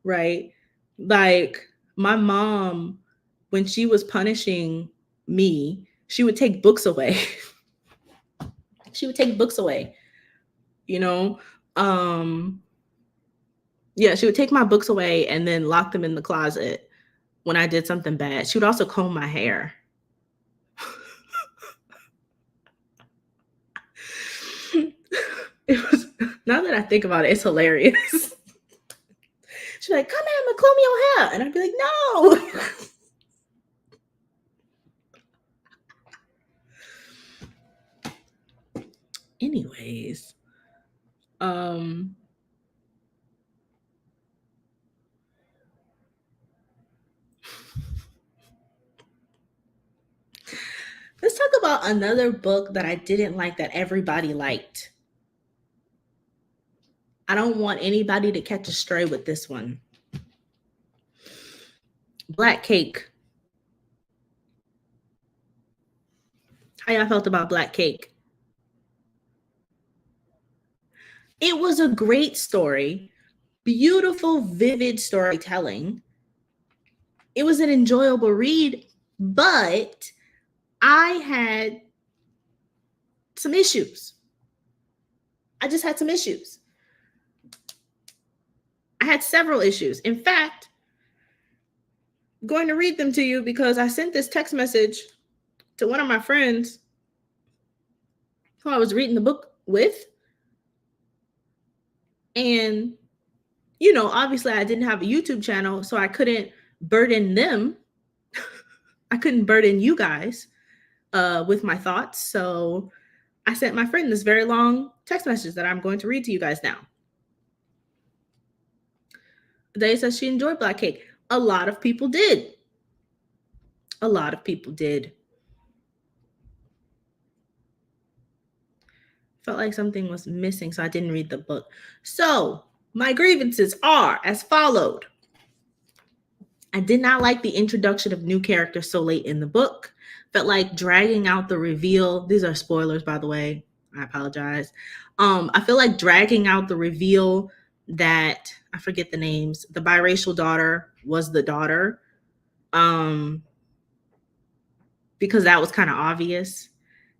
right? Like my mom, when she was punishing me, she would take books away. She would take books away, yeah, she would take my books away and then lock them in the closet when I did something bad. She would also comb my hair. It was, now that I think about it, it's hilarious. She's like, come here, I'm gonna comb your hair. And I'd be like, no. Anyways, Let's talk about another book that I didn't like that everybody liked. I don't want anybody to catch a stray with this one. Black Cake. How y'all felt about Black Cake? It was a great story, beautiful, vivid storytelling. It was an enjoyable read, but I had some issues. I just had some issues. I had several issues. In fact, I'm going to read them to you because I sent this text message to one of my friends who I was reading the book with. And, you know, obviously I didn't have a YouTube channel, so I couldn't burden them. I couldn't burden you guys with my thoughts. So I sent my friend this very long text message that I'm going to read to you guys now. They said she enjoyed Black Cake. A lot of people did. A lot of people did. Felt like something was missing, so I didn't read the book. So my grievances are as followed. I did not like the introduction of new characters so late in the book. Felt like dragging out the reveal. These are spoilers, by the way. I apologize. I feel like dragging out the reveal that, I forget the names, the biracial daughter was the daughter. Because that was kind of obvious.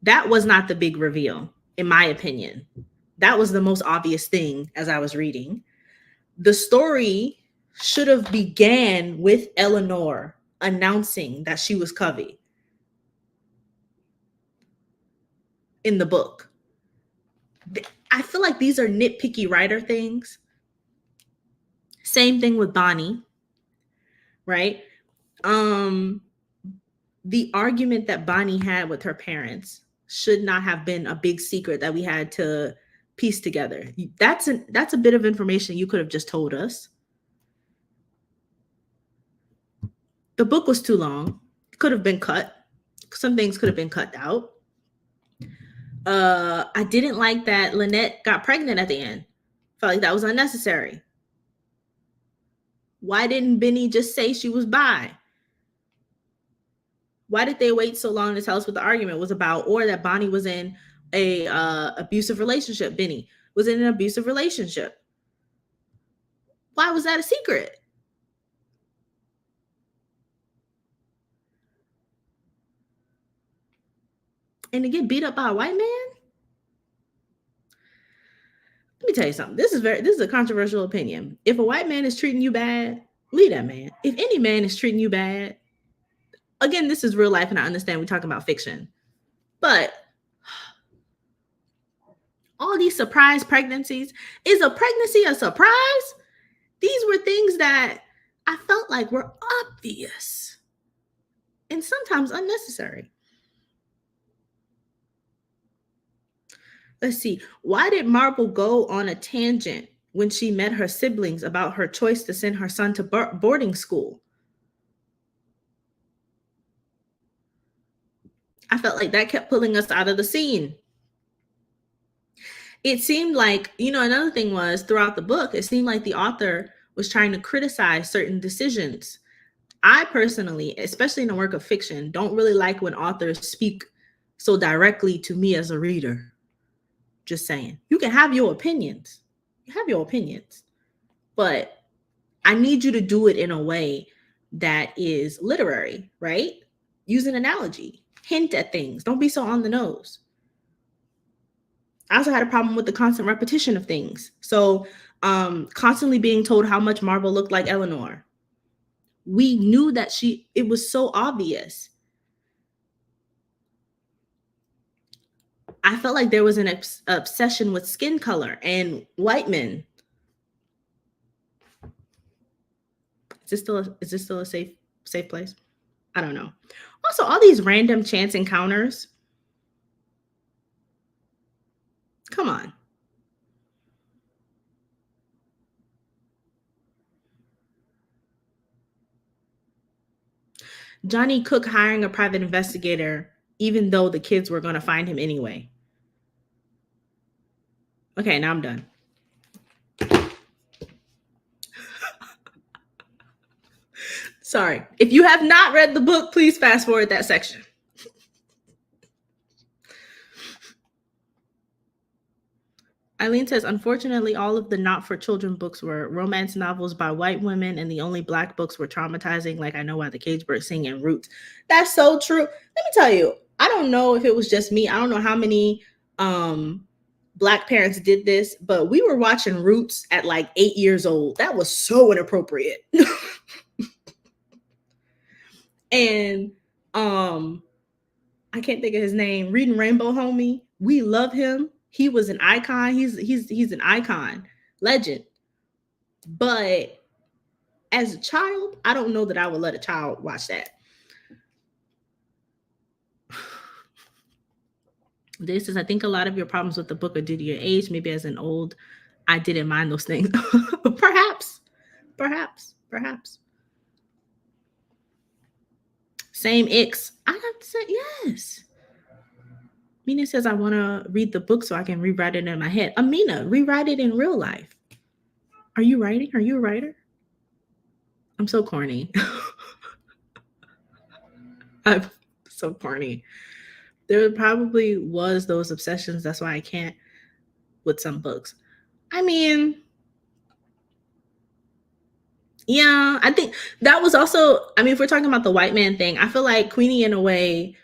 That was not the big reveal, in my opinion. That was the most obvious thing as I was reading. The story should have began with Eleanor announcing that she was Covey in the book. I feel like these are nitpicky writer things. Same thing with Bonnie, right? The argument that Bonnie had with her parents should not have been a big secret that we had to piece together. That's a bit of information you could have just told us. The book was too long. It could have been cut. Some things could have been cut out. I didn't like that Lynette got pregnant at the end. Felt like that was unnecessary. Why didn't Benny just say she was bi? Why did they wait so long to tell us what the argument was about, or that Bonnie was in a abusive relationship? Benny was in an abusive relationship. Why was that a secret? And to get beat up by a white man? Let me tell you something. This is a controversial opinion. If a white man is treating you bad, leave that man. If any man is treating you bad, again, this is real life, and I understand we're talking about fiction, but all these surprise pregnancies, is a pregnancy a surprise? These were things that I felt like were obvious and sometimes unnecessary. Let's see. Why did Marble go on a tangent when she met her siblings about her choice to send her son to boarding school? I felt like that kept pulling us out of the scene. It seemed like, another thing was throughout the book, it seemed like the author was trying to criticize certain decisions. I personally, especially in a work of fiction, don't really like when authors speak so directly to me as a reader. Just saying. You can have your opinions. You have your opinions. But I need you to do it in a way that is literary, right? Use an analogy. Hint at things. Don't be so on the nose. I also had a problem with the constant repetition of things. So constantly being told how much Marble looked like Eleanor. We knew that it was so obvious. I felt like there was an obsession with skin color and white men. Is this still a safe place? I don't know. Also, all these random chance encounters. Come on. Johnny Cook hiring a private investigator even though the kids were going to find him anyway. Okay, now I'm done. Sorry. If you have not read the book, please fast forward that section. Eileen says, unfortunately, all of the not-for-children books were romance novels by white women, and the only Black books were traumatizing, like I Know Why the Cage Bird Sing and Roots. That's so true. Let me tell you, I don't know if it was just me. I don't know how many Black parents did this, but we were watching Roots at like 8 years old. That was so inappropriate. And I can't think of his name. Reading Rainbow homie. We love him. He was an icon. He's an icon, legend. But as a child, I don't know that I would let a child watch that. This is, I think a lot of your problems with the book are due to your age. Maybe as an old, I didn't mind those things. Perhaps. Same icks. I have to say yes. Mina says, I want to read the book so I can rewrite it in my head. Amina, rewrite it in real life. Are you writing? Are you a writer? I'm so corny. I'm so corny. There probably was those obsessions. That's why I can't with some books. I mean, yeah, I think that was also, I mean, if we're talking about the white man thing, I feel like Queenie in a way,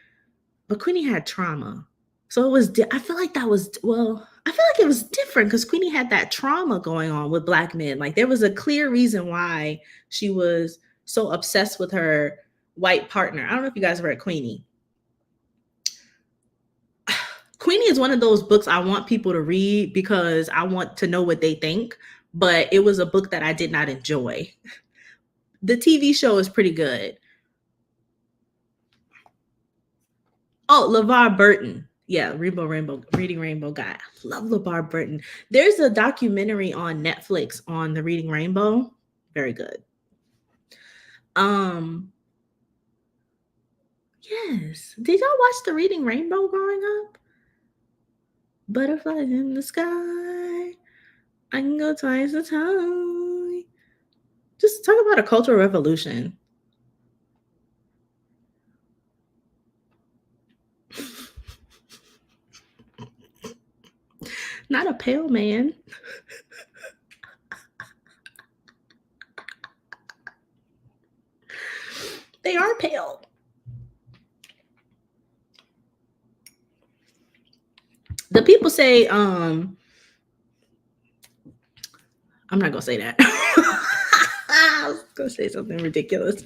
but Queenie had trauma. So it was, I feel like that was, well, I feel like it was different because Queenie had that trauma going on with Black men. Like there was a clear reason why she was so obsessed with her white partner. I don't know if you guys read Queenie. Queenie is one of those books I want people to read because I want to know what they think, but it was a book that I did not enjoy. The TV show is pretty good. Oh, LeVar Burton. Yeah, Reading Rainbow guy. I love LeVar Burton. There's a documentary on Netflix on the Reading Rainbow. Very good. Yes. Did y'all watch the Reading Rainbow growing up? Butterflies in the sky. I can go twice the time. Just talk about a cultural revolution. Not a pale man. They are pale. The people say, I'm not gonna say that. I was gonna say something ridiculous.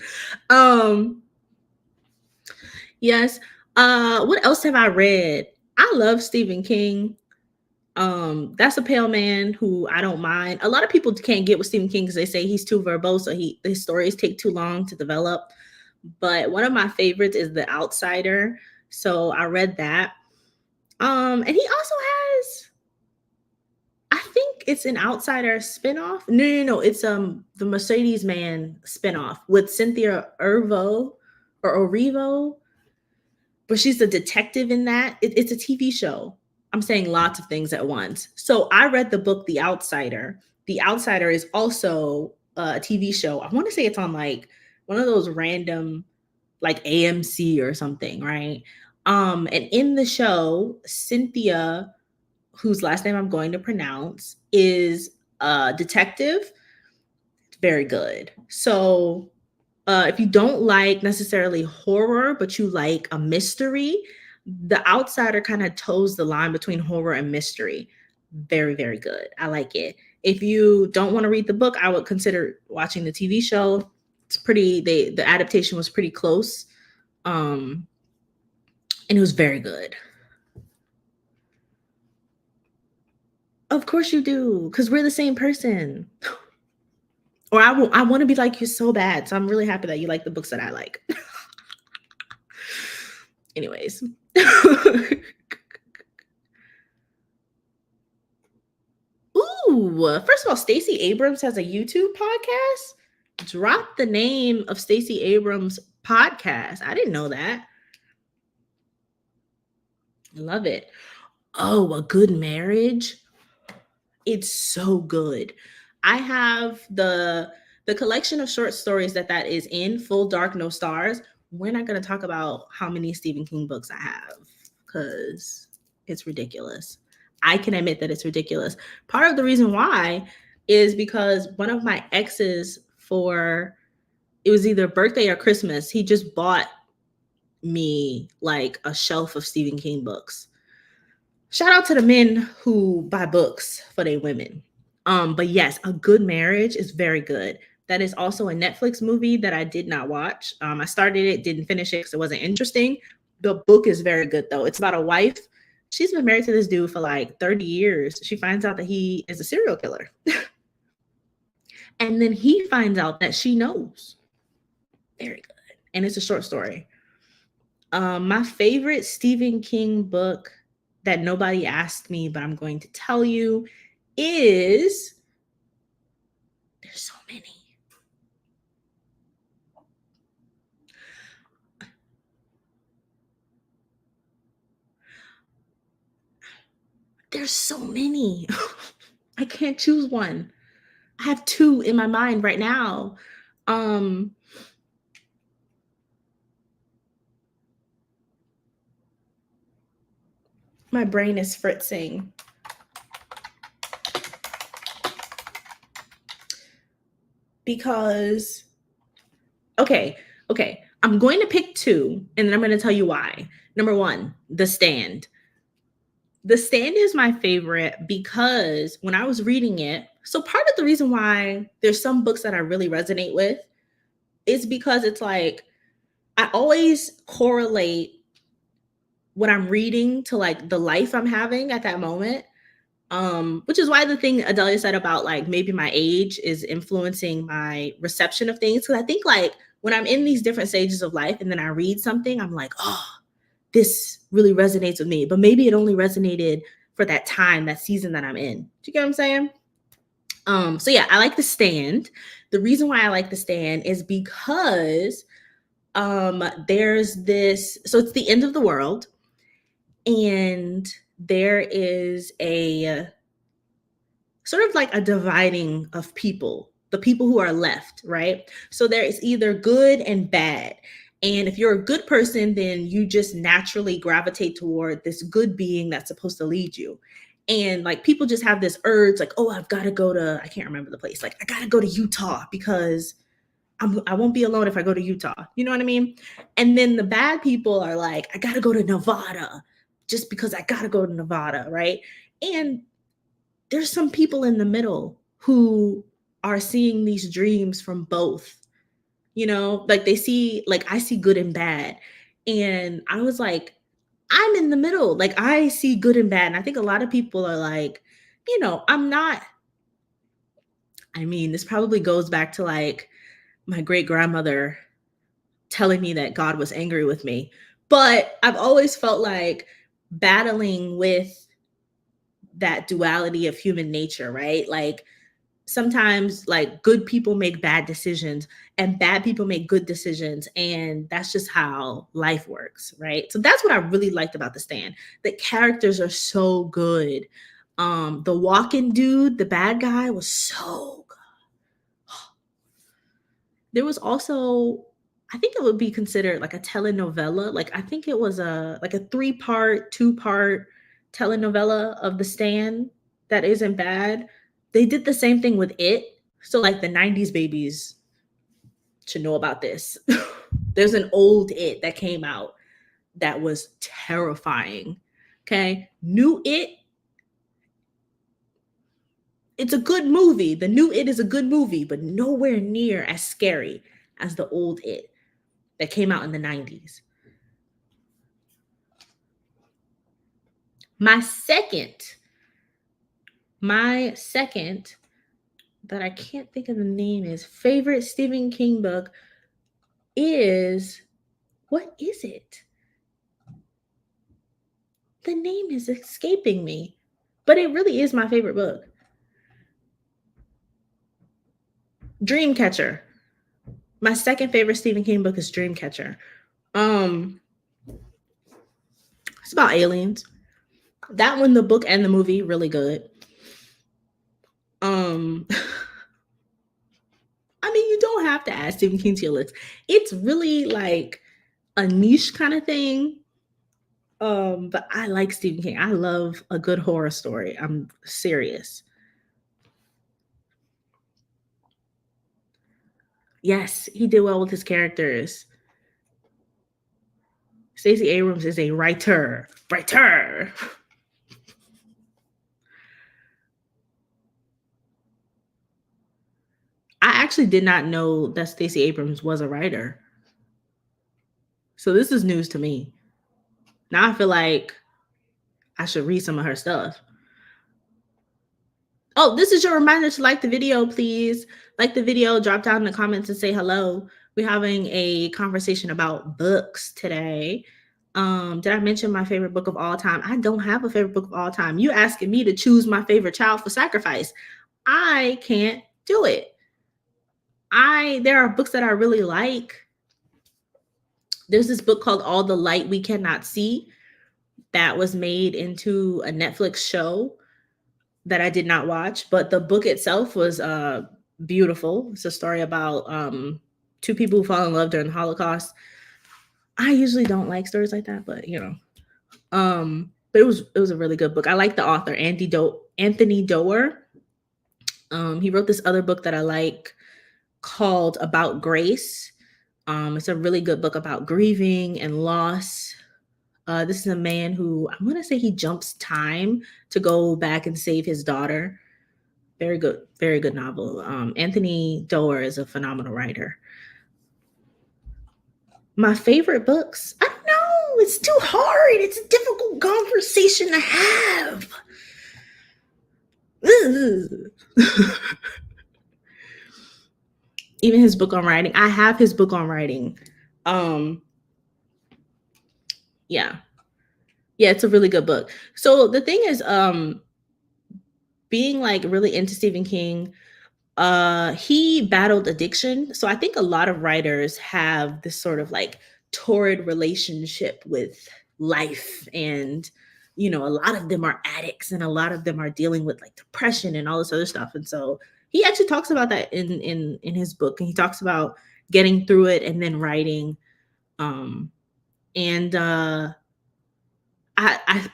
Yes. What else have I read? I love Stephen King. That's a pale man who I don't mind. A lot of people can't get with Stephen King because they say he's too verbose, so his stories take too long to develop. But one of my favorites is The Outsider. So I read that. And he also has, I think it's an Outsider spinoff. No. It's the Mercedes Man spinoff with Cynthia Erivo or Orivo, but she's the detective in that. It's a TV show. I'm saying lots of things at once. So I read the book The Outsider. The Outsider is also a TV show. I want to say it's on like one of those random like AMC or something, right? And in the show, Cynthia, whose last name I'm going to pronounce, is a detective. Very good. So if you don't like necessarily horror, but you like a mystery, The Outsider kind of toes the line between horror and mystery. Very, very good. I like it. If you don't want to read the book, I would consider watching the TV show. It's pretty, the adaptation was pretty close. And it was very good. Of course you do, because we're the same person. Or I want to be like you so bad. So I'm really happy that you like the books that I like. Anyways. Ooh, first of all, Stacey Abrams has a YouTube podcast. Drop the name of Stacey Abrams' podcast. I didn't know that. Love it. Oh, A Good Marriage. It's so good. I have the collection of short stories that is in, Full Dark No Stars. We're not going to talk about how many Stephen King books I have cuz it's ridiculous. I can admit that it's ridiculous. Part of the reason why is because one of my exes, for it was either birthday or Christmas, he just bought me like a shelf of Stephen King books. Shout out to the men who buy books for their women. But yes, A Good Marriage is very good. That is also a Netflix movie that I did not watch. I started it, didn't finish it because it wasn't interesting. The book is very good though. It's about a wife. She's been married to this dude for like 30 years. She finds out that he is a serial killer. And then he finds out that she knows. Very good. And it's a short story. My favorite Stephen King book that nobody asked me, but I'm going to tell you is, there's so many. There's so many. I can't choose one. I have two in my mind right now. Um my brain is fritzing. Because okay, okay. I'm going to pick two and then I'm going to tell you why. Number 1, The Stand. The Stand is my favorite because when I was reading it, so part of the reason why there's some books that I really resonate with is because it's like I always correlate what I'm reading to like the life I'm having at that moment. Which is why the thing Adelia said about like maybe my age is influencing my reception of things. Cause I think like when I'm in these different stages of life and then I read something, I'm like, oh, this really resonates with me. But maybe it only resonated for that time, that season that I'm in. Do you get what I'm saying? So yeah, I like The Stand. The reason why I like The Stand is because there's this, so it's the end of the world, and there is a sort of like a dividing of people, the people who are left, right? So there is either good and bad. And if you're a good person, then you just naturally gravitate toward this good being that's supposed to lead you. And like people just have this urge, like, oh, I've got to go to, I can't remember the place, like, I got to go to Utah because I won't be alone if I go to Utah. You know what I mean? And then the bad people are like, I got to go to Nevada just because I got to go to Nevada, right? And there's some people in the middle who are seeing these dreams from both. You know, like they see, like I see good and bad. And I was like, I'm in the middle. Like I see good and bad. And I think a lot of people are like, I'm not, I mean, this probably goes back to like my great grandmother telling me that God was angry with me. But I've always felt like battling with that duality of human nature, right? Like sometimes like good people make bad decisions and bad people make good decisions, and that's just how life works, right? So that's what I really liked about The Stand. The characters are so good. The walking dude, the bad guy, was so good. There was also, I think it would be considered like a telenovela. Like I think it was a like a 3-part, 2-part telenovela of The Stand that isn't bad. They did the same thing with It. So like the 90s babies should know about this. There's an old It that came out that was terrifying. Okay? New It, it's a good movie. The new It is a good movie, but nowhere near as scary as the old It that came out in the 90s. My second, my second, that I can't think of the name is, favorite Stephen King book is, what is it? The name is escaping me, but it really is my favorite book. Dreamcatcher. My second favorite Stephen King book is Dreamcatcher. Um It's about aliens. That one, the book and the movie, really good. I mean, you don't have to add Stephen King to your list. It's really like a niche kind of thing. But I like Stephen King. I love a good horror story. I'm serious. Yes, he did well with his characters. Stacey Abrams is a writer. Writer. I actually did not know that Stacey Abrams was a writer. So this is news to me. Now I feel like I should read some of her stuff. Oh, this is your reminder to like the video, please. Like the video, drop down in the comments and say hello. We're having a conversation about books today. Did I mention my favorite book of all time? I don't have a favorite book of all time. You asking me to choose my favorite child for sacrifice. I can't do it. There are books that I really like. There's this book called All the Light We Cannot See that was made into a Netflix show that I did not watch, but the book itself was beautiful. It's a story about two people who fall in love during the Holocaust. I usually don't like stories like that, but but it was a really good book. I like the author, Anthony Doerr. He wrote this other book that I like called About Grace. It's a really good book about grieving and loss. This is a man who, I want to say, he jumps time to go back and save his daughter. Very good novel. Anthony Doerr is a phenomenal writer. My favorite books, I don't know. It's too hard. It's a difficult conversation to have. Even his book on writing. I have his book on writing. Yeah, it's a really good book. So the thing is, being like really into Stephen King, he battled addiction. So I think a lot of writers have this sort of like torrid relationship with life, and a lot of them are addicts and a lot of them are dealing with like depression and all this other stuff. And so he actually talks about that in his book, and he talks about getting through it and then writing. I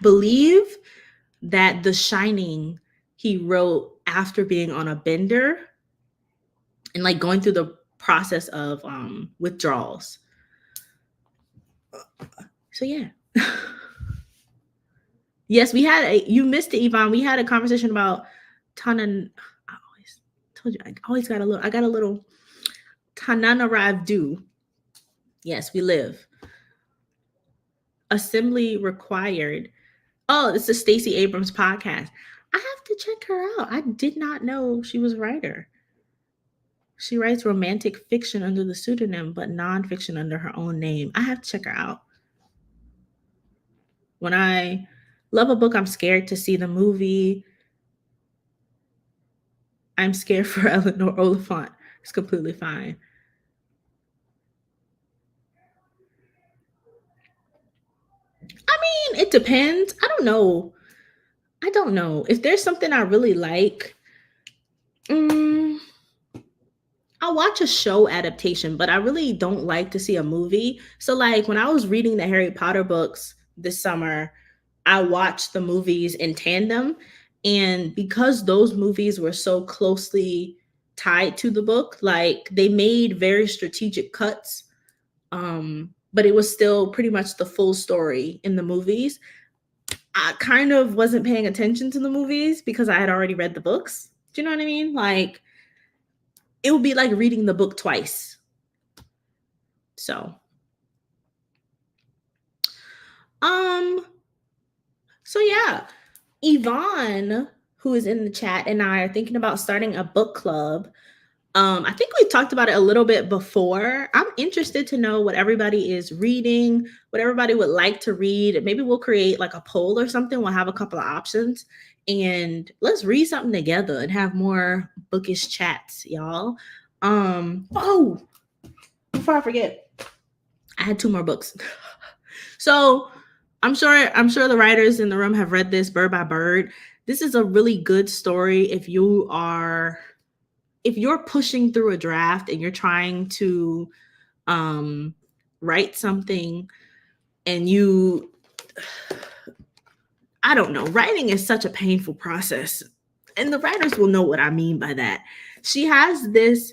believe that The Shining he wrote after being on a bender and like going through the process of withdrawals. So yeah. Yes, you missed it, Yvonne. We had a conversation about Tanan. I always told you I got a little Tananarive. Yes, we live. Assembly required. Oh, it's the Stacey Abrams podcast. I have to check her out. I did not know she was a writer. She writes romantic fiction under the pseudonym, but nonfiction under her own name. I have to check her out. When I love a book, I'm scared to see the movie. I'm scared for Eleanor Oliphant. It's completely fine. I mean, it depends. I don't know. If there's something I really like, I'll watch a show adaptation, but I really don't like to see a movie. So like when I was reading the Harry Potter books this summer, I watched the movies in tandem. And because those movies were so closely tied to the book, like they made very strategic cuts. But it was still pretty much the full story in the movies. I kind of wasn't paying attention to the movies because I had already read the books. Do you know what I mean? Like it would be like reading the book twice. So yeah, Yvonne, who is in the chat, and I are thinking about starting a book club. I think we talked about it a little bit before. I'm interested to know what everybody is reading, what everybody would like to read. Maybe we'll create like a poll or something. We'll have a couple of options and let's read something together and have more bookish chats, y'all. Oh, before I forget, I had 2 more books. So I'm sure the writers in the room have read this Bird by Bird. This is a really good story if you're pushing through a draft and you're trying to um write something and you I don't know, writing is such a painful process. And the writers will know what I mean by that. She has this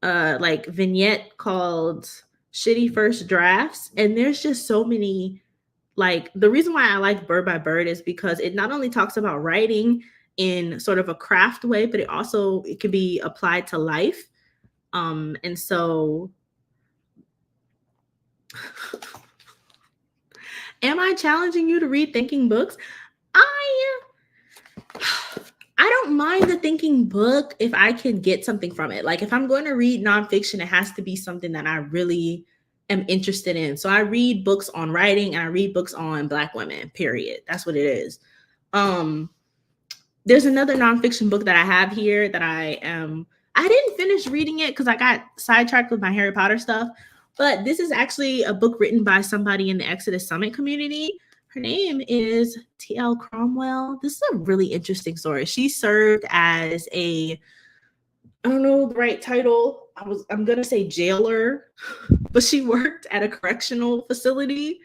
like vignette called Shitty First Drafts, and there's just so many. Like, the reason why I like Bird by Bird is because it not only talks about writing in sort of a craft way, but it can be applied to life. And so am I challenging you to read thinking books? I don't mind the thinking book if I can get something from it. Like, if I'm going to read nonfiction, it has to be something that I really am interested in. So I read books on writing and I read books on Black women, period. That's what it is. There's another nonfiction book that I have here that I didn't finish reading it because I got sidetracked with my Harry Potter stuff. But this is actually a book written by somebody in the Exodus Summit community. Her name is T.L. Cromwell. This is a really interesting story. She served as I don't know the right title. I'm going to say jailer, but she worked at a correctional facility.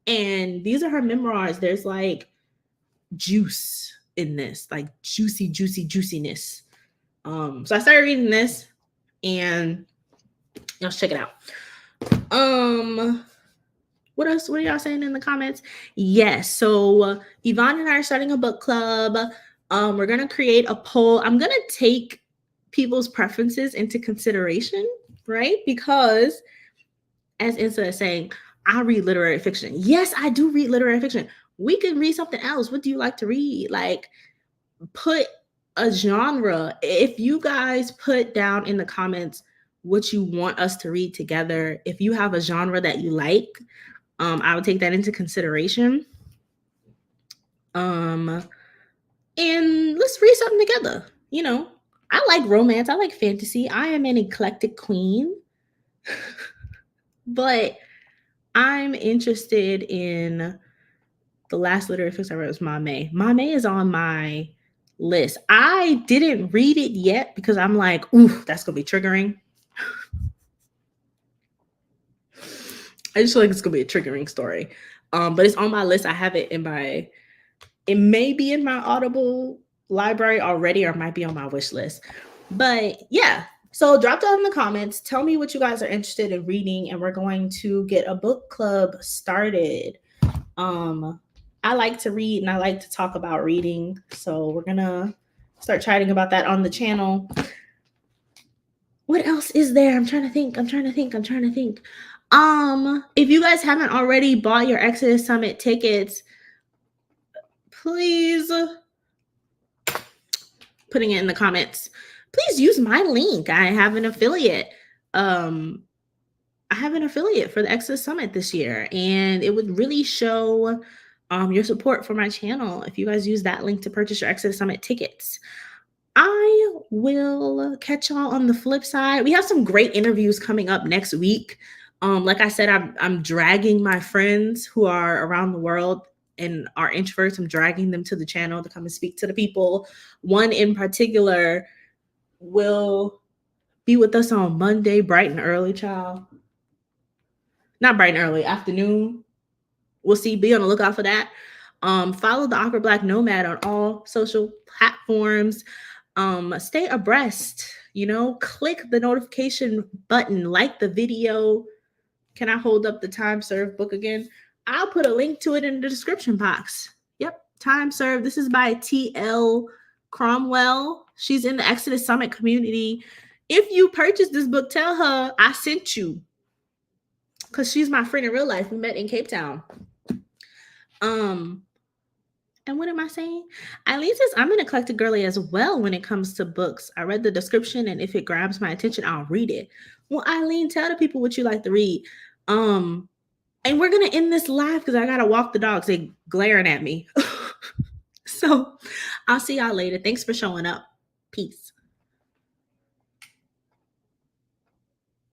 And these are her memoirs. There's like juice in this, like juiciness. So I started reading this and let's check it out. What else? What are y'all saying in the comments? Yes. So Yvonne and I are starting a book club. We're going to create a poll. I'm going to take people's preferences into consideration, right? Because as Insa is saying, I read literary fiction. Yes, I do read literary fiction. We can read something else. What do you like to read? Like, put a genre. If you guys put down in the comments what you want us to read together, if you have a genre that you like, I would take that into consideration. And let's read something together. You know, I like romance. I like fantasy. I am an eclectic queen. But I'm interested in the last literary fiction I read was Ma May. Ma May is on my list. I didn't read it yet because I'm like, ooh, that's going to be triggering. I just feel like it's going to be a triggering story. But it's on my list. I have it it may be in my Audible library already, or it might be on my wish list. But yeah, so drop down in the comments. Tell me what you guys are interested in reading, and we're going to get a book club started. I like to read and I like to talk about reading. So we're going to start chatting about that on the channel. What else is there? I'm trying to think. If you guys haven't already bought your Exodus Summit tickets, please, putting it in the comments, please use my link. I have an affiliate. I have an affiliate for the Exodus Summit this year, and it would really show your support for my channel if you guys use that link to purchase your Exodus Summit tickets. I will catch y'all on the flip side. We have some great interviews coming up next week. Like I said, I'm dragging my friends who are around the world and are introverts. I'm dragging them to the channel to come and speak to the people. One in particular will be with us on Monday, bright and early, child. Not bright and early, afternoon. We'll see. Be on the lookout for that. Follow the Awkward Black Nomad on all social platforms. Stay abreast, click the notification button, like the video. Can I hold up the Time Served book again? I'll put a link to it in the description box. Yep, Time Served. This is by T.L. Cromwell. She's in the Exodus Summit community. If you purchase this book, tell her I sent you, because she's my friend in real life. We met in Cape Town. And what am I saying? Eileen says, I'm an eclectic girly as well when it comes to books. I read the description, and if it grabs my attention, I'll read it. Well, Eileen, tell the people what you like to read. And we're going to end this live because I got to walk the dogs. They're glaring at me. So I'll see y'all later. Thanks for showing up. Peace.